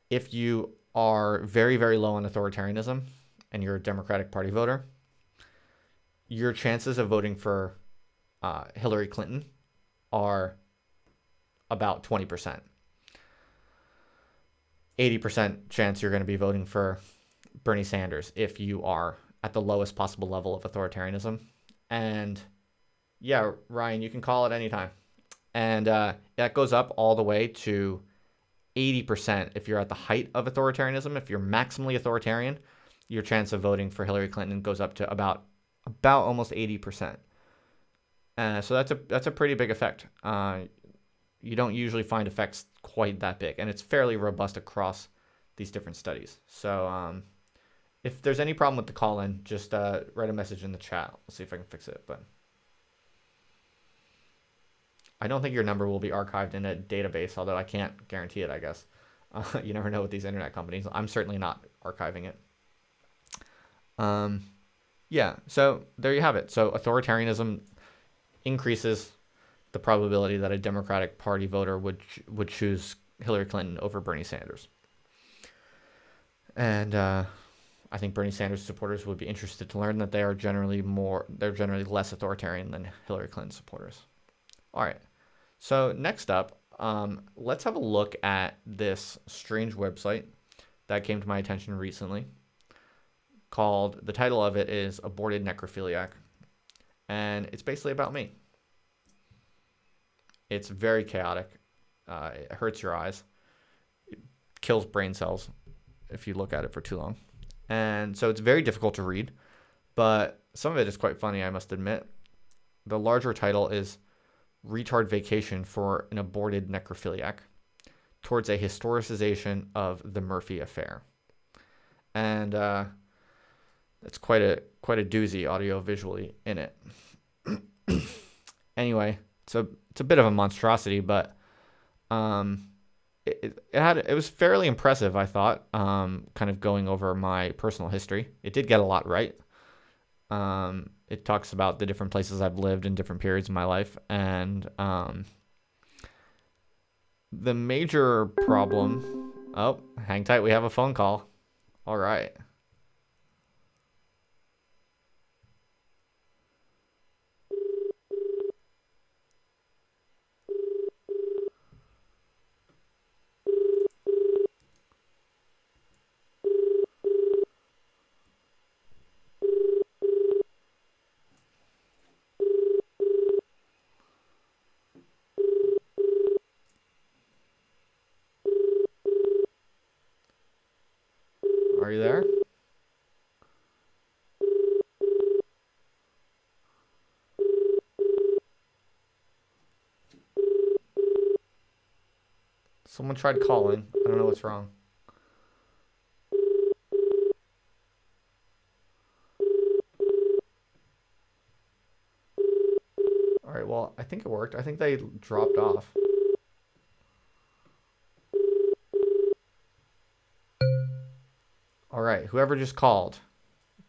if you are very, very low on authoritarianism and you're a Democratic Party voter, your chances of voting for Hillary Clinton are about 20%. 80% chance you're going to be voting for Bernie Sanders if you are at the lowest possible level of authoritarianism. And yeah, Ryan, you can call it anytime. And that goes up all the way to 80% if you're at the height of authoritarianism. If you're maximally authoritarian, your chance of voting for Hillary Clinton goes up to about almost 80%. So that's a pretty big effect. You don't usually find effects quite that big, and it's fairly robust across these different studies. So if there's any problem with the call-in, just write a message in the chat. We'll see if I can fix it. But I don't think your number will be archived in a database, although I can't guarantee it, I guess. You never know with these internet companies. I'm certainly not archiving it. Yeah, so there you have it. So authoritarianism increases the probability that a Democratic Party voter would choose Hillary Clinton over Bernie Sanders. And I think Bernie Sanders supporters would be interested to learn that they're generally less authoritarian than Hillary Clinton supporters. All right. So next up, let's have a look at this strange website that came to my attention recently. The title of it is Aborted Necrophiliac. And it's basically about me. It's very chaotic. It hurts your eyes. It kills brain cells if you look at it for too long. And so it's very difficult to read, but some of it is quite funny, I must admit. The larger title is Retard Vacation for an Aborted Necrophiliac Towards a Historicization of the Murphy Affair. And that's quite a doozy audio-visually in it. Anyway, it's a bit of a monstrosity, but it was fairly impressive, I thought, kind of going over my personal history. It did get a lot right. It talks about the different places I've lived in different periods of my life, and the major problem... Oh, hang tight, we have a phone call. All right. Are you there? Someone tried calling. I don't know what's wrong. All right, well, I think it worked. I think they dropped off. All right, whoever just called,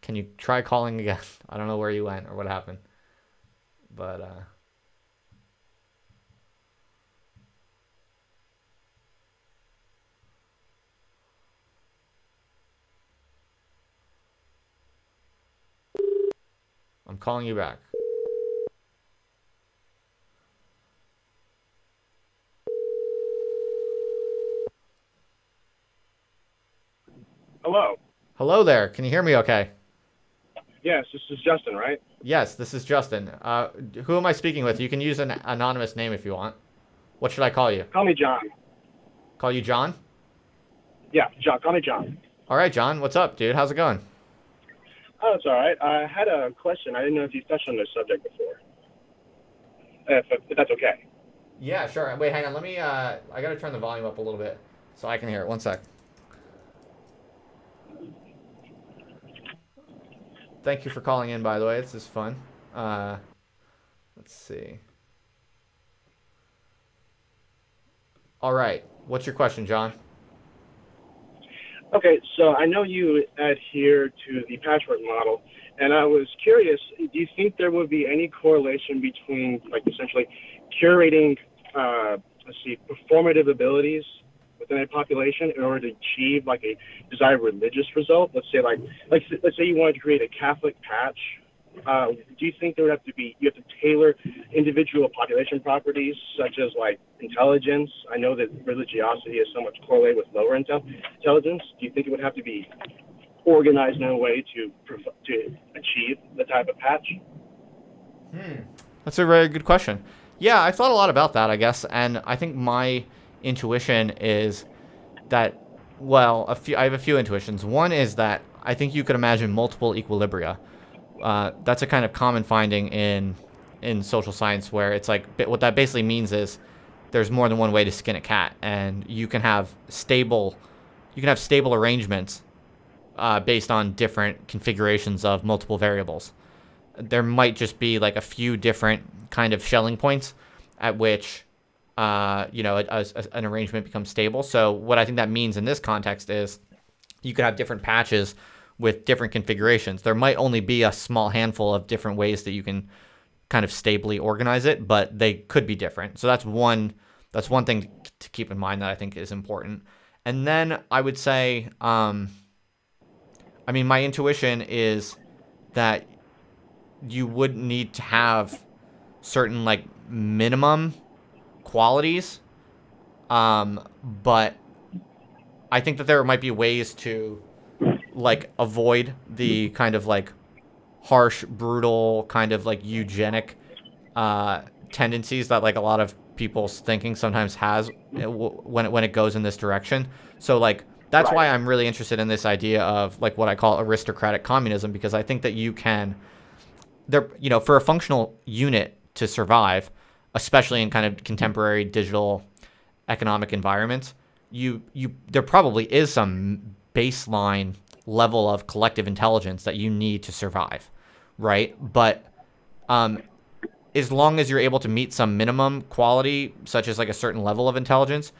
can you try calling again? I don't know where you went or what happened, but I'm calling you back.
Hello.
Hello there. Can you hear me okay?
Yes, this is Justin, right?
Yes, this is Justin. Who am I speaking with? You can use an anonymous name if you want. What should I call you?
Call me John.
Call you John?
Yeah, John. Call me John.
All right, John. What's up, dude? How's it going?
Oh, it's all right. I had a question. I didn't know if you touched on this subject before. If that's okay.
Yeah, sure. Wait, hang on. Let me, I gotta turn the volume up a little bit so I can hear it. One sec. Thank you for calling in, by the way. This is fun. Let's see. All right. What's your question, John?
Okay, so I know you adhere to the patchwork model, and I was curious, do you think there would be any correlation between, like, essentially curating, performative abilities within a population in order to achieve, like, a desired religious result? Let's say, let's say you wanted to create a Catholic patch. Do you think there would have to be, you have to tailor individual population properties, such as, like, intelligence? I know that religiosity is somewhat correlated with lower intelligence. Do you think it would have to be organized in a way to achieve the type of patch?
That's a very good question. Yeah, I thought a lot about that, I guess, and I think my intuition is that, well, I have a few intuitions. One is that I think you could imagine multiple equilibria. That's a kind of common finding in social science, where it's like, what that basically means is there's more than one way to skin a cat, and you can have stable arrangements based on different configurations of multiple variables. There might just be like a few different kind of shelling points at which an arrangement becomes stable. So what I think that means in this context is you could have different patches with different configurations. There might only be a small handful of different ways that you can kind of stably organize it, but they could be different. So that's one thing to keep in mind that I think is important. And then I would say, my intuition is that you would need to have certain, like, minimum qualities, but I think that there might be ways to, like, avoid the kind of, like, harsh, brutal, kind of, like, eugenic tendencies that, like, a lot of people's thinking sometimes has when it goes in this direction. So, like, that's why I'm really interested in this idea of, like, what I call aristocratic communism, because I think that you can, for a functional unit to survive, especially in kind of contemporary digital economic environments, there probably is some baseline level of collective intelligence that you need to survive, right? But as long as you're able to meet some minimum quality, such as like a certain level of intelligence,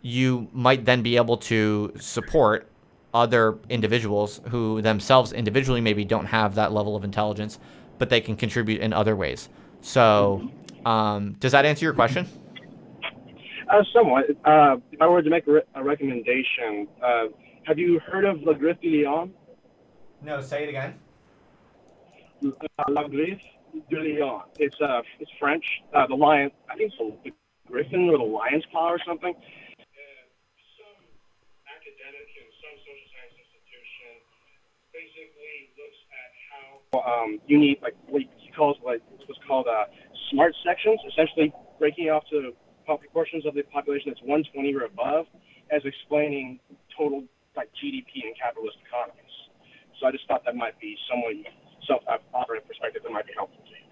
you might then be able to support other individuals who themselves individually maybe don't have that level of intelligence, but they can contribute in other ways. So does that answer your question?
Somewhat. If I were to make a recommendation, have you heard of La Griffe de Lion?
No, say it again.
La Griffe de Lion. It's French. The lion. I think it's the griffin or the lion's claw or something. Some academic and some social science institution basically looks at how you need, like, what he calls, like, what's called smart sections, essentially breaking off to proportions of the population that's 120 or above, as explaining total, like, GDP in capitalist economies. So I just thought that might be somewhat self-operative perspective that might be helpful to you.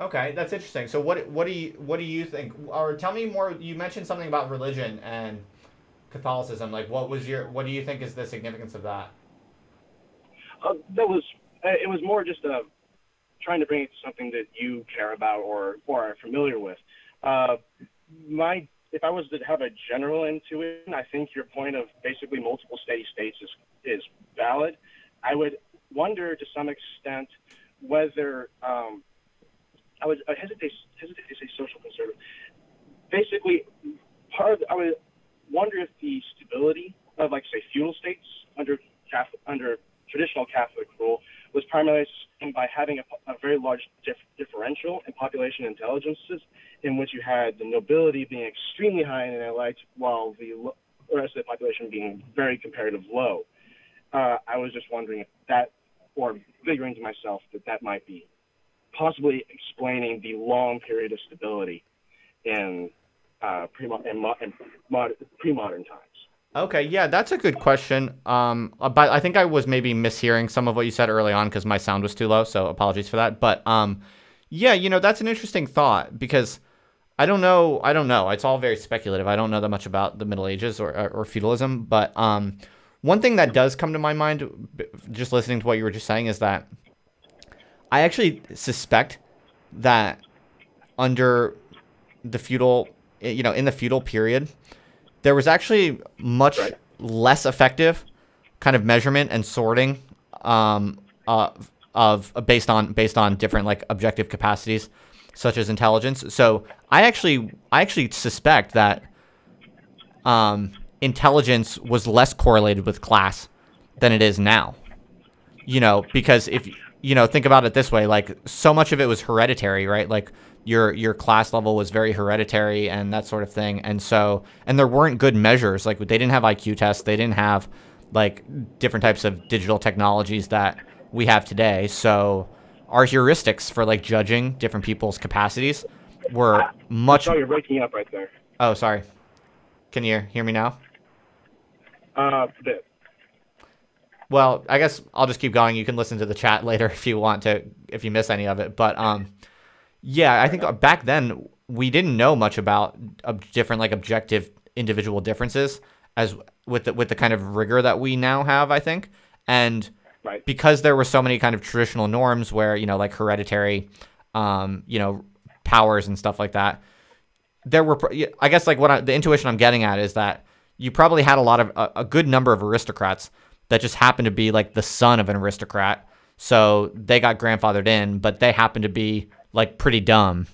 Okay, that's interesting. So what do you think? Or tell me more. You mentioned something about religion and Catholicism. Like, what do you think is the significance of that?
It was more just trying to bring it to something that you care about or are familiar with. If I was to have a general intuition, I think your point of basically multiple steady states is valid. I would wonder to some extent whether I would hesitate to say social conservative. Basically, I would wonder if the stability of, like, say, feudal states under traditional Catholic rule was primarily sustained by having a very large differential in population intelligences, in which you had the nobility being extremely high in intellect, while the rest of the population being very comparative low. I was just wondering if that, or figuring to myself that might be possibly explaining the long period of stability in pre-modern times.
Okay, yeah, that's a good question. But I think I was maybe mishearing some of what you said early on because my sound was too low, so apologies for that. But yeah, that's an interesting thought because I don't know. It's all very speculative. I don't know that much about the Middle Ages or feudalism. But one thing that does come to my mind, just listening to what you were just saying, is that I actually suspect that under the feudal, in the feudal period, there was actually much less effective kind of measurement and sorting of based on different like objective capacities such as intelligence. So I actually suspect that intelligence was less correlated with class than it is now. Because if think about it this way, like so much of it was hereditary, right? Like your class level was very hereditary and that sort of thing. And there weren't good measures. Like they didn't have IQ tests. They didn't have like different types of digital technologies that we have today. So our heuristics for like judging different people's capacities were much.
I saw you're breaking up right there.
Oh, sorry. Can you hear me now?
A bit.
Well, I guess I'll just keep going. You can listen to the chat later if you want to, if you miss any of it. But yeah, I think back then we didn't know much about different like objective individual differences as with the kind of rigor that we now have, I think. And because there were so many kind of traditional norms where, like hereditary, powers and stuff like that, there were, I guess like the intuition I'm getting at is that you probably had a good number of aristocrats that just happened to be like the son of an aristocrat. So they got grandfathered in, but they happened to be like pretty dumb,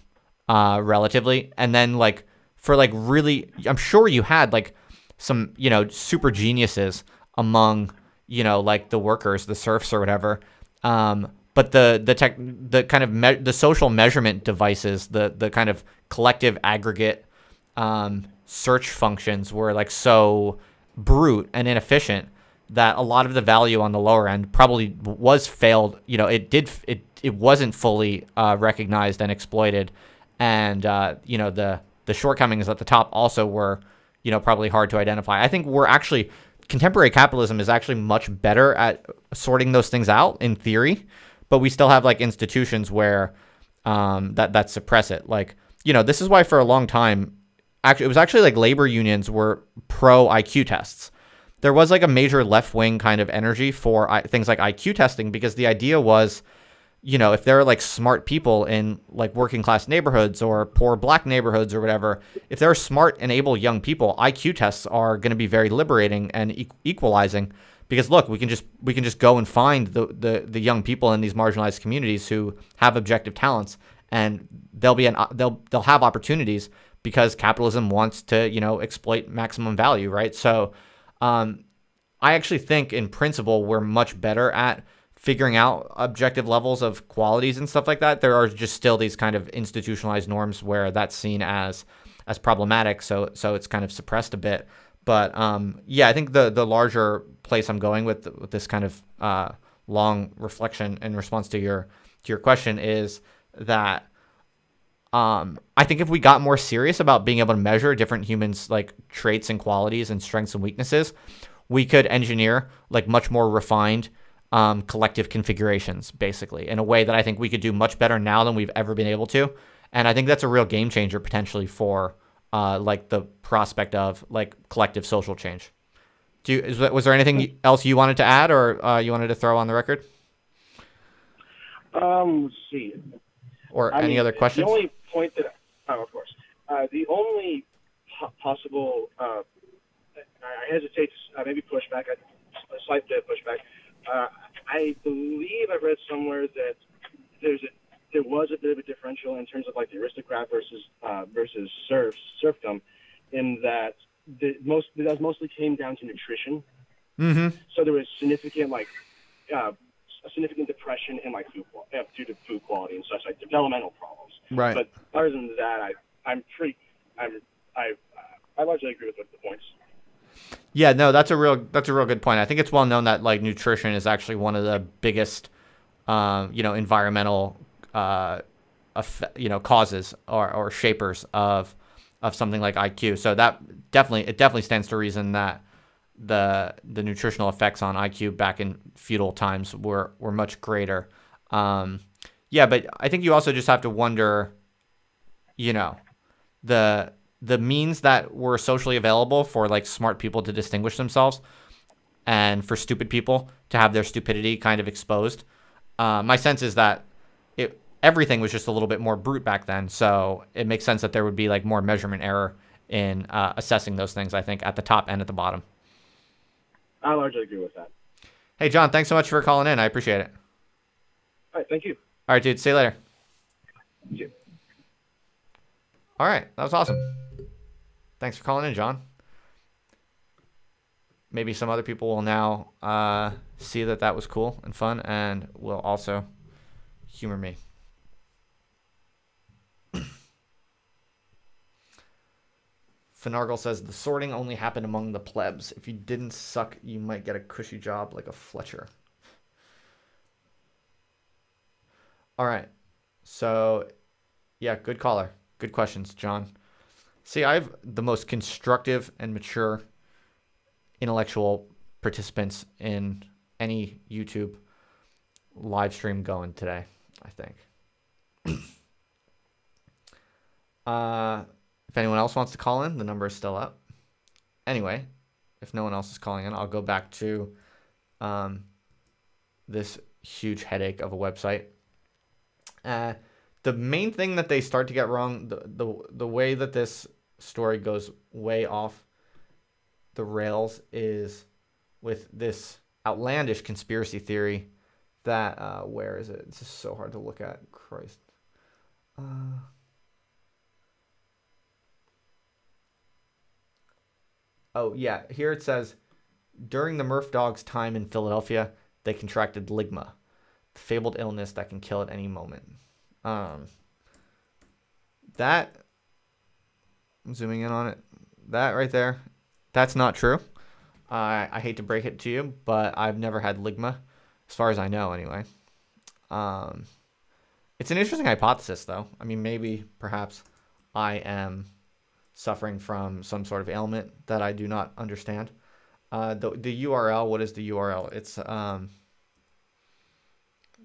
relatively. And then like for like really, I'm sure you had like some, super geniuses among, like the workers, the serfs or whatever. But the kind of the social measurement devices, the kind of collective aggregate, search functions were like so brute and inefficient that a lot of the value on the lower end probably was failed. It wasn't fully recognized and exploited, and the shortcomings at the top also were probably hard to identify. I think contemporary capitalism is actually much better at sorting those things out in theory, but we still have like institutions where that suppress it. Like this is why for a long time, it was actually like labor unions were pro IQ tests. There was like a major left-wing kind of energy for things like IQ testing because the idea was, if there are like smart people in like working class neighborhoods or poor black neighborhoods or whatever, if there are smart and able young people, IQ tests are going to be very liberating and equalizing because look, we can just go and find the young people in these marginalized communities who have objective talents and they'll have opportunities because capitalism wants to, exploit maximum value, right? So I actually think in principle we're much better at figuring out objective levels of qualities and stuff like that. There are just still these kind of institutionalized norms where that's seen as problematic, so it's kind of suppressed a bit. But yeah, I think the larger place I'm going with this kind of long reflection in response to your question is that I think if we got more serious about being able to measure different humans' like traits and qualities and strengths and weaknesses, we could engineer like much more refined collective configurations, basically, in a way that I think we could do much better now than we've ever been able to. And I think that's a real game changer potentially for like the prospect of like collective social change. Was there anything else you wanted to add or you wanted to throw on the record?
Let's see.
Or any other questions?
The only point that, of course, the only possible, I hesitate to maybe push back, a slight bit of pushback. I believe I read somewhere that there was a bit of a differential in terms of like the aristocrat versus serfdom, in that that mostly came down to nutrition.
Mm-hmm.
So there was significant like significant depression in my food due to food quality and such, like developmental problems.
Right.
But other than that, I largely agree with the points.
Yeah, no, that's a real good point. I think it's well known that like nutrition is actually one of the biggest, environmental, causes or shapers of something like IQ. So that definitely stands to reason that the nutritional effects on IQ back in feudal times were much greater. But I think you also just have to wonder, the means that were socially available for like smart people to distinguish themselves and for stupid people to have their stupidity kind of exposed. My sense is that everything was just a little bit more brute back then. So it makes sense that there would be like more measurement error in assessing those things, I think, at the top and at the bottom.
I largely agree with that.
Hey, John, thanks so much for calling in. I appreciate it.
All right, thank you.
All right, dude. See you later.
Thank you.
All right. That was awesome. Thanks for calling in, John. Maybe some other people will now see that was cool and fun and will also humor me. Finargle says, the sorting only happened among the plebs. If you didn't suck, you might get a cushy job like a Fletcher. All right. So, yeah, good caller. Good questions, John. See, I have the most constructive and mature intellectual participants in any YouTube live stream going today, I think. If anyone else wants to call in, the number is still up. Anyway, if no one else is calling in, I'll go back to this huge headache of a website. The main thing that they start to get wrong, the way that this story goes way off the rails is with this outlandish conspiracy theory that, where is it? It's just so hard to look at. Christ. Oh, yeah. Here it says, during the Murph dog's time in Philadelphia, they contracted ligma, the fabled illness that can kill at any moment. That, I'm zooming in on it. That right there, that's not true. I hate to break it to you, but I've never had ligma, as far as I know, anyway. It's an interesting hypothesis, though. I mean, maybe, perhaps, I am suffering from some sort of ailment that I do not understand. The URL, what is the URL? It's, where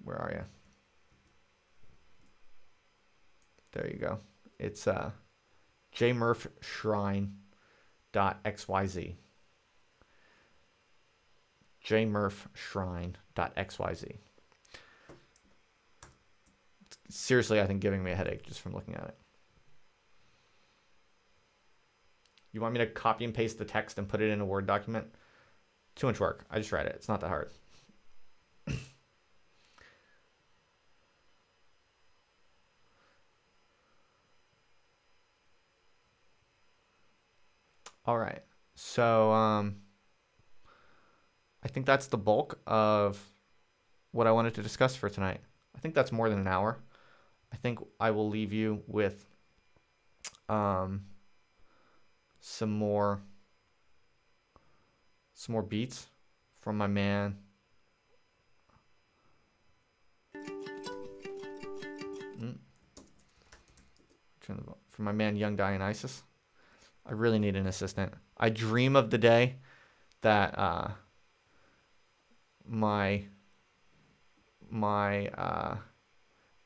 are you? There you go. It's Jmurphshrine.xyz. Jmurphshrine.xyz. Seriously, I think giving me a headache just from looking at it. You want me to copy and paste the text and put it in a Word document? Too much work. I just read it. It's not that hard. All right. So I think that's the bulk of what I wanted to discuss for tonight. I think that's more than an hour. I think I will leave you with some more beats from my man from my man Young Dionysus. I really need an assistant. I dream of the day that my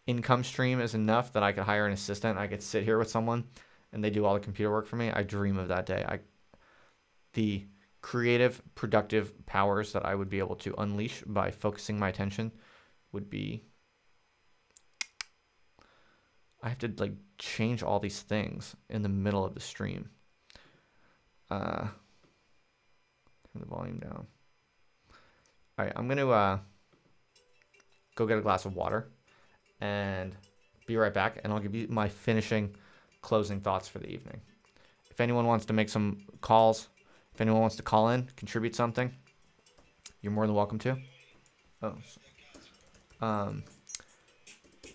income stream is enough that I could hire an assistant. I could sit here with someone and they do all the computer work for me. I dream of that day. The creative, productive powers that I would be able to unleash by focusing my attention would be... I have to like change all these things in the middle of the stream. Turn the volume down. All right, I'm going to go get a glass of water and be right back, and I'll give you my finishing closing thoughts for the evening. If anyone wants to make some calls, if anyone wants to call in, contribute something, you're more than welcome to. Oh,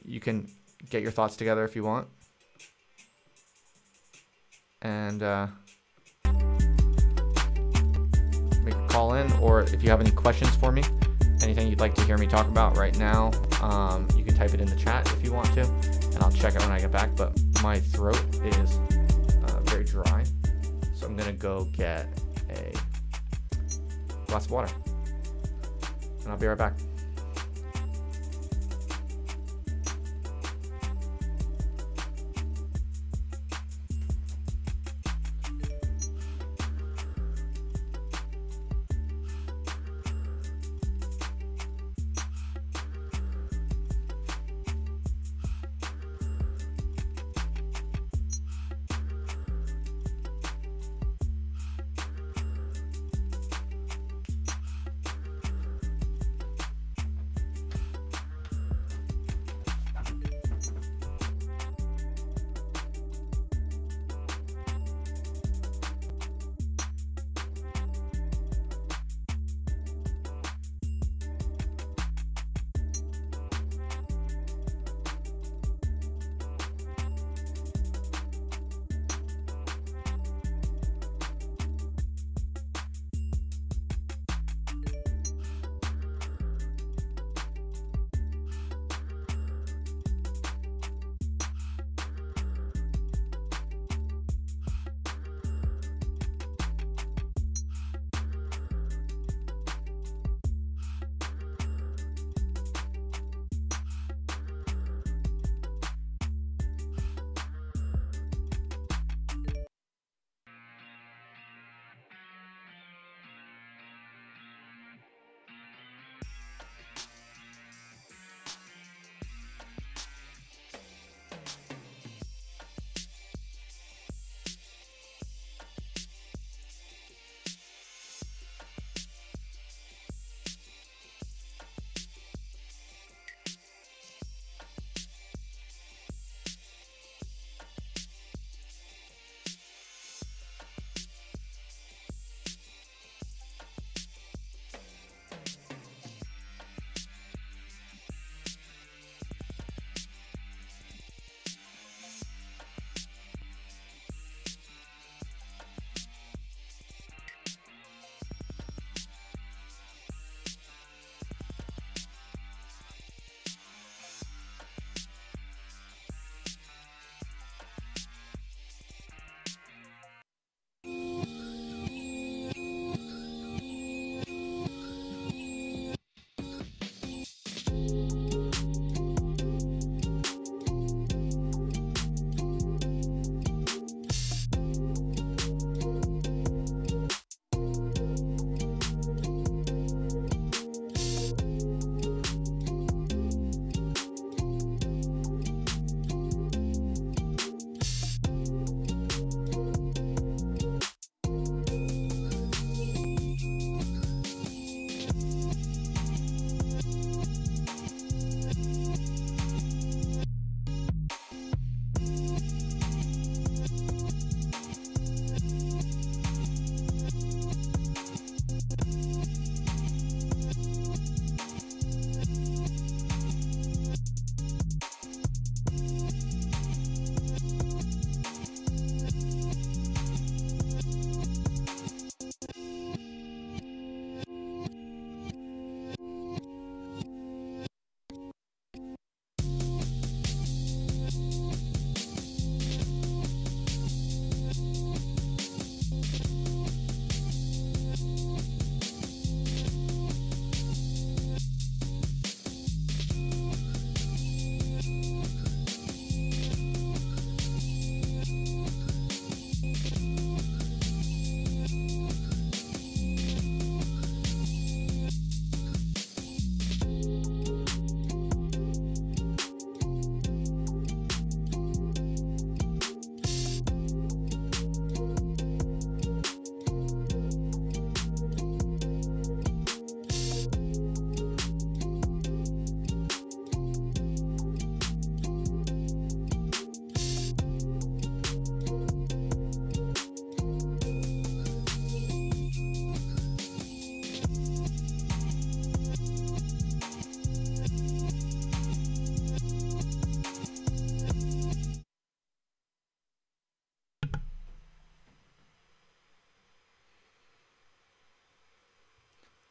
You can get your thoughts together if you want. And make a call in, or if you have any questions for me, anything you'd like to hear me talk about right now, you can type it in the chat if you want to, and I'll check it when I get back. But my throat is very dry, so I'm gonna go get a glass of water, and I'll be right back.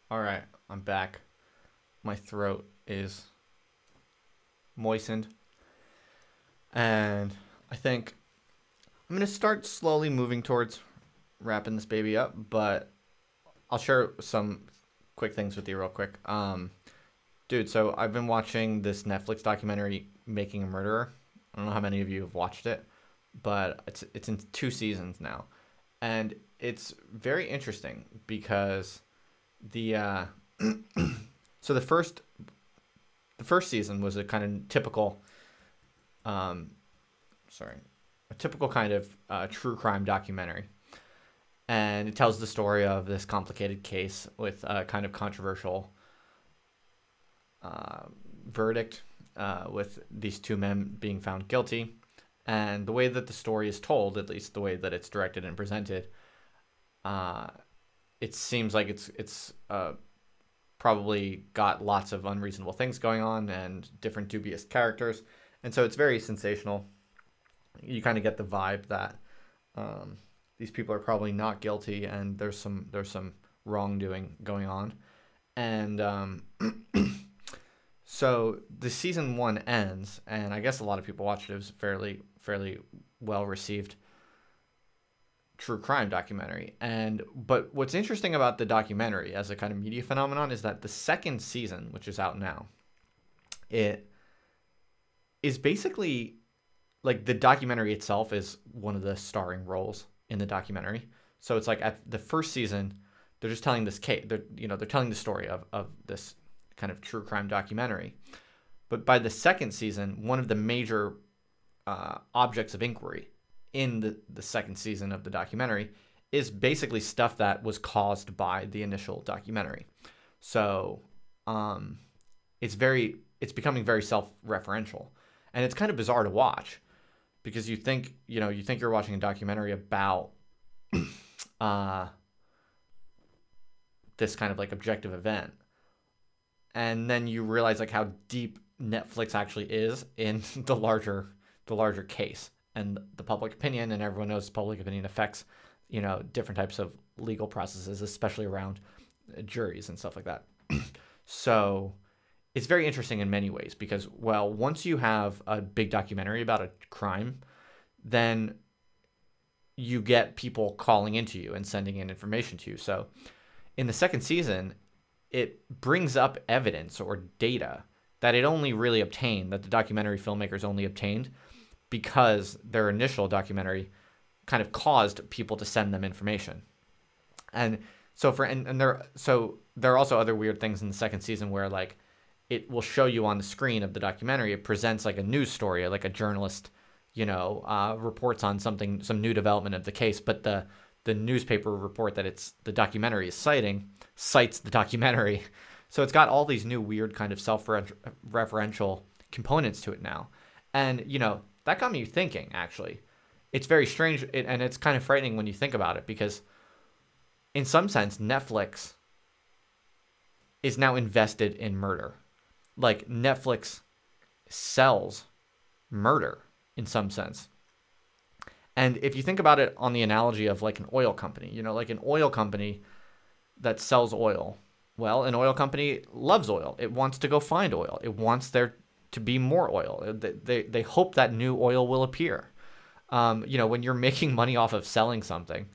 All right, I'm back. My throat is moistened. And I think I'm going to start slowly moving towards wrapping this baby up, but I'll share some quick things with you real quick. Dude, so I've been watching this Netflix documentary, Making a Murderer. I don't know how many of you have watched it, but it's in 2 seasons now. And it's very interesting because the so the first season was a kind of typical a typical kind of true crime documentary. And it tells the story of this complicated case with a kind of controversial verdict, with these 2 men being found guilty. And the way that the story is told, at least the way that it's directed and presented, it seems like it's probably got lots of unreasonable things going on and different dubious characters. And so it's very sensational. You kind of get the vibe that these people are probably not guilty, and there's some wrongdoing going on. And so the season 1 ends, and I guess a lot of people watched it. It was fairly well received true crime documentary. But what's interesting about the documentary as a kind of media phenomenon is that the second season, which is out now, it is basically like the documentary itself is one of the starring roles in the documentary. So it's like at the first season, they're just telling this case. They're telling the story of this kind of true crime documentary. But by the second season, one of the major objects of inquiry in the second season of the documentary is basically stuff that was caused by the initial documentary. So it's becoming very self-referential, and it's kind of bizarre to watch because you think you're watching a documentary about this kind of like objective event, and then you realize like how deep Netflix actually is in the larger case and the public opinion. And everyone knows public opinion affects different types of legal processes, especially around juries and stuff like that. So it's very interesting in many ways because, well, once you have a big documentary about a crime, then you get people calling into you and sending in information to you. So in the second season, it brings up evidence or data that it only really obtained, that the documentary filmmakers only obtained because their initial documentary kind of caused people to send them information. And so there are also other weird things in the second season where like it will show you on the screen of the documentary, it presents like a news story, like a journalist, reports on some new development of the case, but the newspaper report that the documentary is cites the documentary. So it's got all these new weird kind of self-referential components to it now. And, that got me thinking, actually. It's very strange, and it's kind of frightening when you think about it, because in some sense, Netflix is now invested in murder. Like, Netflix sells murder in some sense. And if you think about it on the analogy of like an oil company, like an oil company that sells oil, well, an oil company loves oil. It wants to go find oil. It wants there to be more oil. They hope that new oil will appear. When you're making money off of selling something,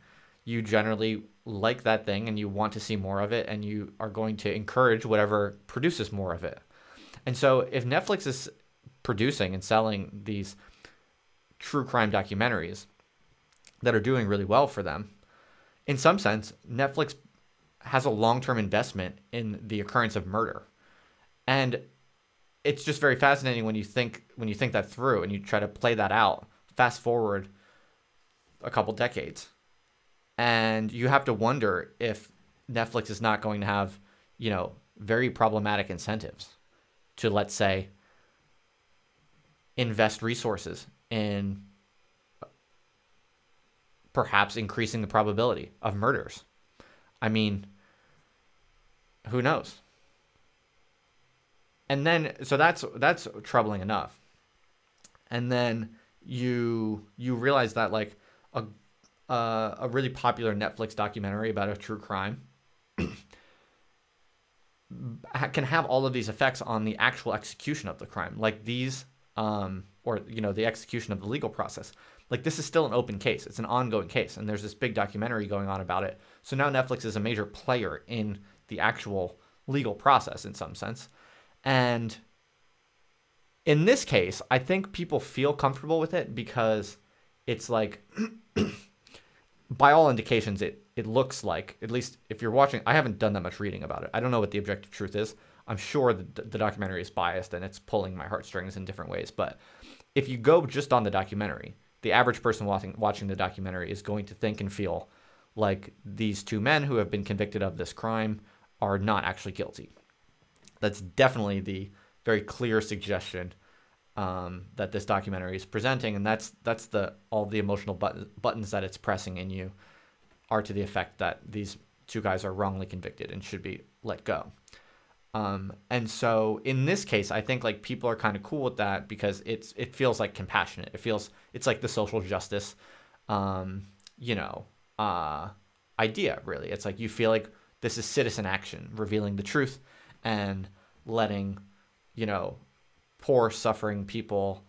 you generally like that thing and you want to see more of it, and you are going to encourage whatever produces more of it. And so if Netflix is producing and selling these true crime documentaries that are doing really well for them, in some sense, Netflix has a long-term investment in the occurrence of murder. And it's just very fascinating when you think that through and you try to play that out, fast forward a couple decades. And you have to wonder if Netflix is not going to have, very problematic incentives to, let's say, invest resources in perhaps increasing the probability of murders. I mean, who knows? And then, so that's troubling enough. And then you realize that like a really popular Netflix documentary about a true crime can have all of these effects on the actual execution of the crime, like these, or the execution of the legal process. Like, this is still an open case. It's an ongoing case, and there's this big documentary going on about it. So now Netflix is a major player in the actual legal process in some sense. And in this case, I think people feel comfortable with it because it's like, by all indications, it looks like, at least if you're watching, I haven't done that much reading about it. I don't know what the objective truth is. I'm sure the documentary is biased and it's pulling my heartstrings in different ways. But if you go just on the documentary, the average person watching the documentary is going to think and feel like these two men who have been convicted of this crime are not actually guilty. That's definitely the very clear suggestion that this documentary is presenting, and that's all the emotional buttons that it's pressing in you are to the effect that these two guys are wrongly convicted and should be let go. And so in this case, I think like people are kind of cool with that because it feels like compassionate. It's like the social justice, idea, really. It's like you feel like this is citizen action, revealing the truth and letting, poor suffering people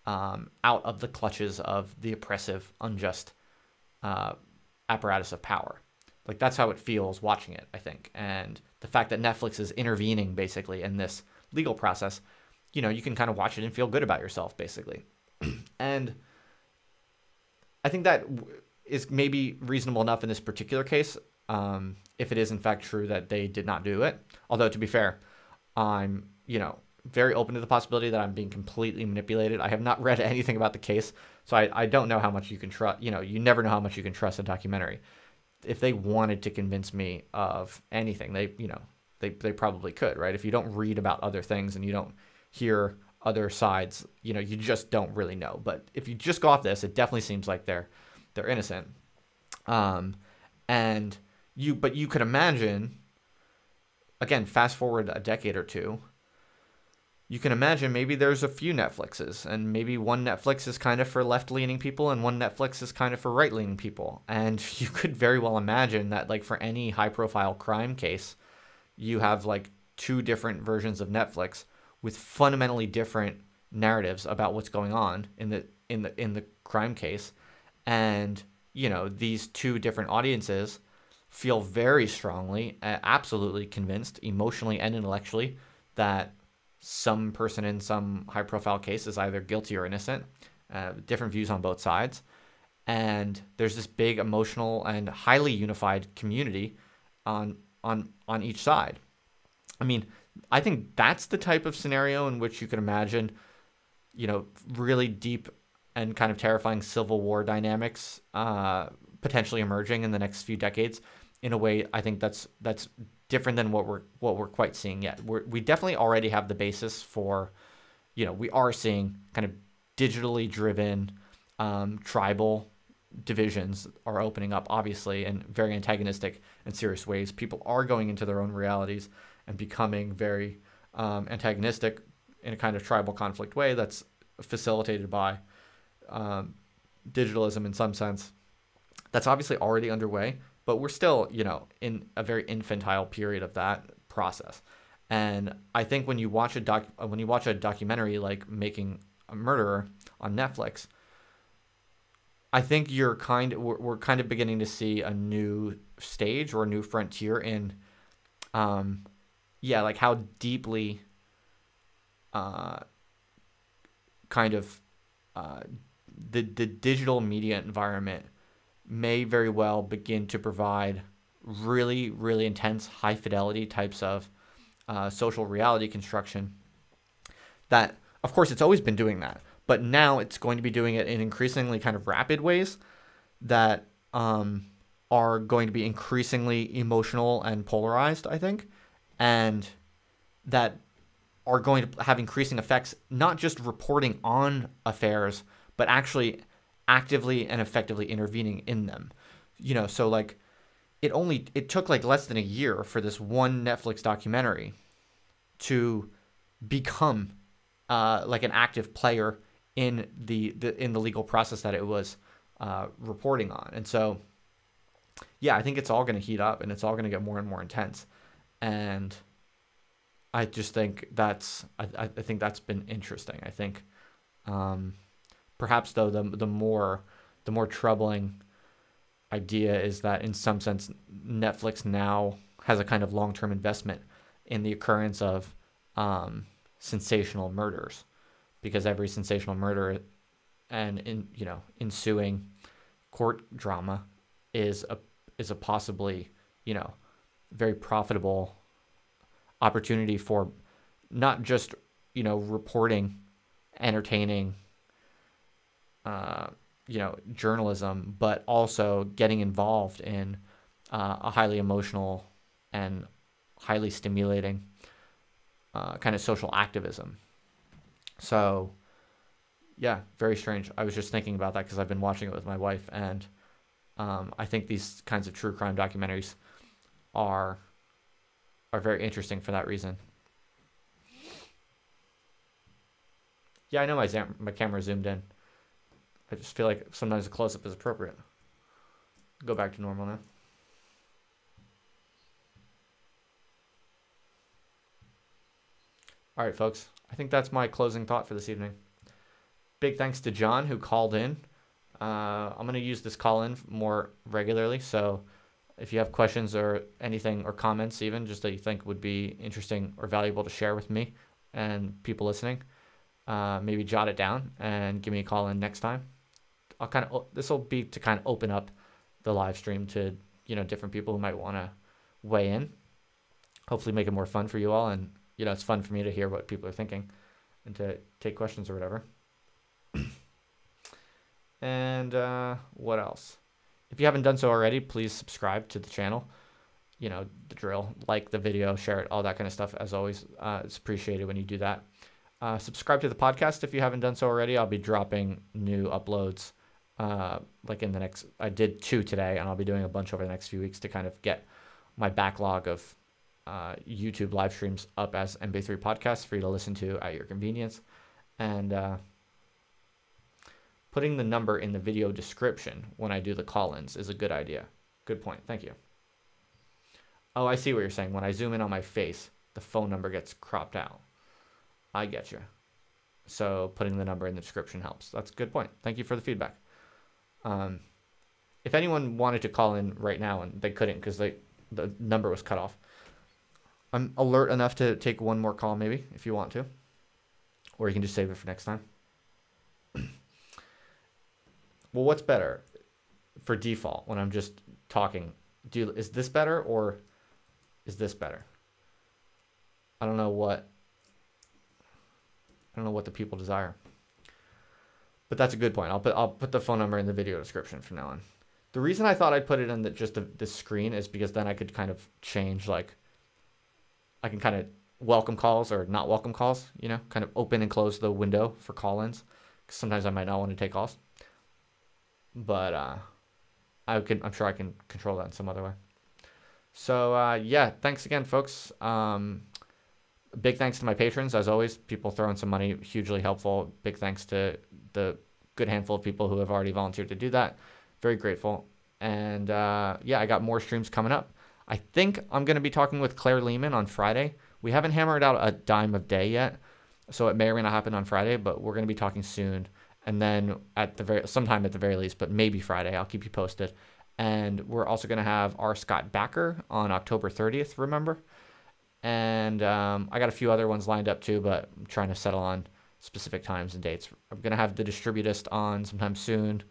out of the clutches of the oppressive, unjust apparatus of power. Like, that's how it feels watching it, I think. And the fact that Netflix is intervening basically in this legal process, you can kind of watch it and feel good about yourself, basically. And I think that is maybe reasonable enough in this particular case, if it is in fact true that they did not do it. Although, to be fair, I'm, very open to the possibility that I'm being completely manipulated. I have not read anything about the case, so I don't know how much you can trust. You never know how much you can trust a documentary. If they wanted to convince me of anything, they probably could, right? If you don't read about other things and you don't hear other sides, you just don't really know. But if you just go off this, it definitely seems like they're innocent. But you could imagine, again, fast forward a decade or two, you can imagine maybe there's a few Netflixes, and maybe one Netflix is kind of for left-leaning people and one Netflix is kind of for right-leaning people. And you could very well imagine that, like, for any high-profile crime case, you have like two different versions of Netflix with fundamentally different narratives about what's going on in the crime case. And, these two different audiences feel very strongly, absolutely convinced, emotionally and intellectually, that some person in some high-profile case is either guilty or innocent. Different views on both sides, and there's this big emotional and highly unified community on each side. I mean, I think that's the type of scenario in which you could imagine, really deep and kind of terrifying civil war dynamics potentially emerging in the next few decades. In a way, I think that's different than what we're quite seeing yet. We definitely already have the basis for, we are seeing kind of digitally driven tribal divisions are opening up, obviously, in very antagonistic and serious ways. People are going into their own realities and becoming very antagonistic in a kind of tribal conflict way that's facilitated by digitalism in some sense. That's obviously already underway, but we're still, in a very infantile period of that process. And I think when you watch a documentary like Making a Murderer on Netflix, I think we're kind of beginning to see a new stage or a new frontier in, like how deeply, the digital media environment may very well begin to provide really, really intense, high fidelity types of social reality construction. That, of course, it's always been doing that, but now it's going to be doing it in increasingly kind of rapid ways that are going to be increasingly emotional and polarized, I think, and that are going to have increasing effects, not just reporting on affairs, but actually actively and effectively intervening in them. So like it took like less than a year for this one Netflix documentary to become like an active player in the legal process that it was reporting on. And so I think it's all going to heat up and it's all going to get more and more intense. And I just think I think that's been interesting. I think perhaps though the more troubling idea is that in some sense Netflix now has a kind of long-term investment in the occurrence of sensational murders, because every sensational murder and ensuing court drama is a possibly very profitable opportunity for not just reporting, entertaining journalism, but also getting involved in a highly emotional and highly stimulating kind of social activism. So yeah, very strange. I was just thinking about that because I've been watching it with my wife, and I think these kinds of true crime documentaries are very interesting for that reason. Yeah, I know my camera zoomed in. I just feel like sometimes a close-up is appropriate. Go back to normal now. All right, folks. I think that's my closing thought for this evening. Big thanks to John, who called in. I'm going to use this call-in more regularly, so if you have questions or anything, or comments even, just that you think would be interesting or valuable to share with me and people listening, maybe jot it down and give me a call in next time. This will be to kind of open up the live stream to different people who might want to weigh in. Hopefully make it more fun for you all, and it's fun for me to hear what people are thinking and to take questions or whatever. And what else? If you haven't done so already, please subscribe to the channel. The drill. Like the video, share it, all that kind of stuff. As always, it's appreciated when you do that. Subscribe to the podcast if you haven't done so already. I'll be dropping new uploads like in the next... I did 2 today, and I'll be doing a bunch over the next few weeks to kind of get my backlog of YouTube live streams up as MP3 podcasts for you to listen to at your convenience. And putting the number in the video description when I do the call-ins is a good idea. Good point. Thank you. Oh, I see what you're saying. When I zoom in on my face, the phone number gets cropped out. I get you. So putting the number in the description helps. That's a good point. Thank you for the feedback. If anyone wanted to call in right now and they couldn't because the number was cut off, I'm alert enough to take one more call maybe if you want to. Or you can just save it for next time. Well, what's better for default when I'm just talking? Is this better or is this better? I don't know what the people desire. But that's a good point. I'll put the phone number in the video description from now on. The reason I thought I'd put it in just the screen is because then I could kind of change, like, I can kind of welcome calls or not welcome calls, kind of open and close the window for call-ins. Because sometimes I might not want to take calls. But I'm sure I can control that in some other way. So yeah, thanks again, folks. Big thanks to my patrons, as always. People throwing some money, hugely helpful. Big thanks to the good handful of people who have already volunteered to do that. Very grateful. And yeah, I got more streams coming up. I think I'm going to be talking with Claire Lehman on Friday. We haven't hammered out a dime of day yet, so it may or may not happen on Friday, but we're going to be talking soon. And then sometime at the very least, but maybe Friday, I'll keep you posted. And we're also going to have R. Scott Backer on October 30th, remember? And I got a few other ones lined up too, but I'm trying to settle on specific times and dates. I'm going to have the Distributist on sometime soon.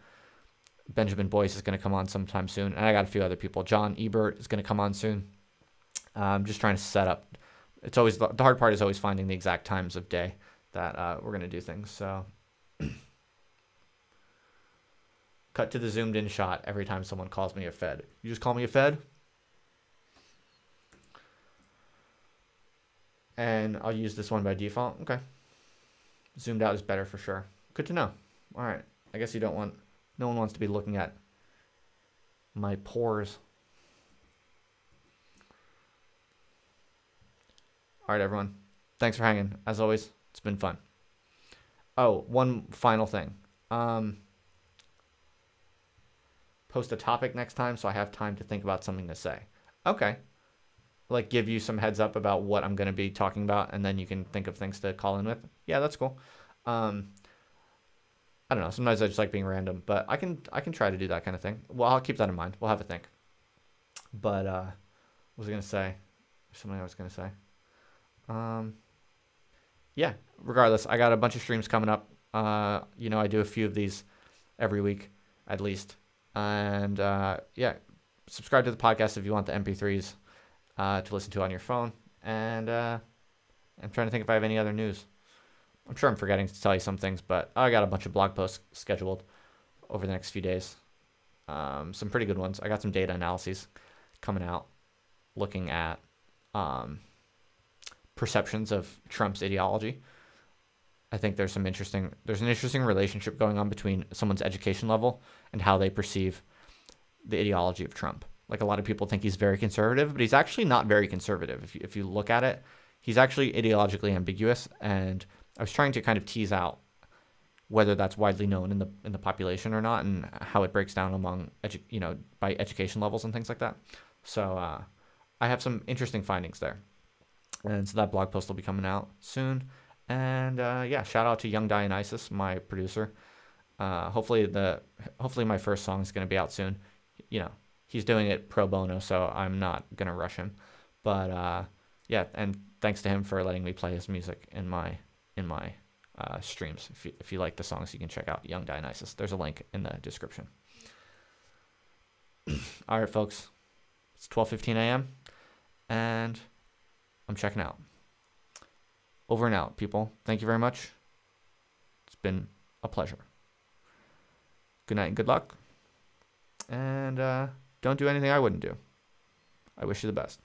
Benjamin Boyce is going to come on sometime soon. And I got a few other people. John Ebert is going to come on soon. I'm just trying to set up. It's always the hard part is always finding the exact times of day that we're going to do things. So cut to the zoomed in shot every time someone calls me a Fed. You just call me a Fed? And I'll use this one by default. Okay. Zoomed out is better for sure. Good to know. All right. I guess no one wants to be looking at my pores. All right, everyone. Thanks for hanging. As always, it's been fun. Oh, one final thing. Post a topic next time so I have time to think about something to say. Okay. like give you some heads up about what I'm going to be talking about, and then you can think of things to call in with. Yeah, that's cool. I don't know. Sometimes I just like being random, but I can try to do that kind of thing. Well, I'll keep that in mind. We'll have a think. But what was I gonna say? Something I was gonna say. Yeah. Regardless, I got a bunch of streams coming up. I do a few of these every week, at least. And yeah, subscribe to the podcast if you want the MP3s to listen to on your phone. And I'm trying to think if I have any other news. I'm sure I'm forgetting to tell you some things, but I got a bunch of blog posts scheduled over the next few days. Some pretty good ones. I got some data analyses coming out looking at perceptions of Trump's ideology. I think there's an interesting relationship going on between someone's education level and how they perceive the ideology of Trump. Like, a lot of people think he's very conservative, but he's actually not very conservative. If you look at it, he's actually ideologically ambiguous, and I was trying to kind of tease out whether that's widely known in the population or not, and how it breaks down among by education levels and things like that. So I have some interesting findings there, and so that blog post will be coming out soon. And yeah, shout out to Young Dionysus, my producer. Hopefully my first song is going to be out soon. He's doing it pro bono, so I'm not going to rush him. But yeah, and thanks to him for letting me play his music in my streams. If you like the songs, you can check out Young Dionysus. There's a link in the description. All right, folks. It's 12:15 a.m. and I'm checking out. Over and out, people. Thank you very much. It's been a pleasure. Good night and good luck. And don't do anything I wouldn't do. I wish you the best.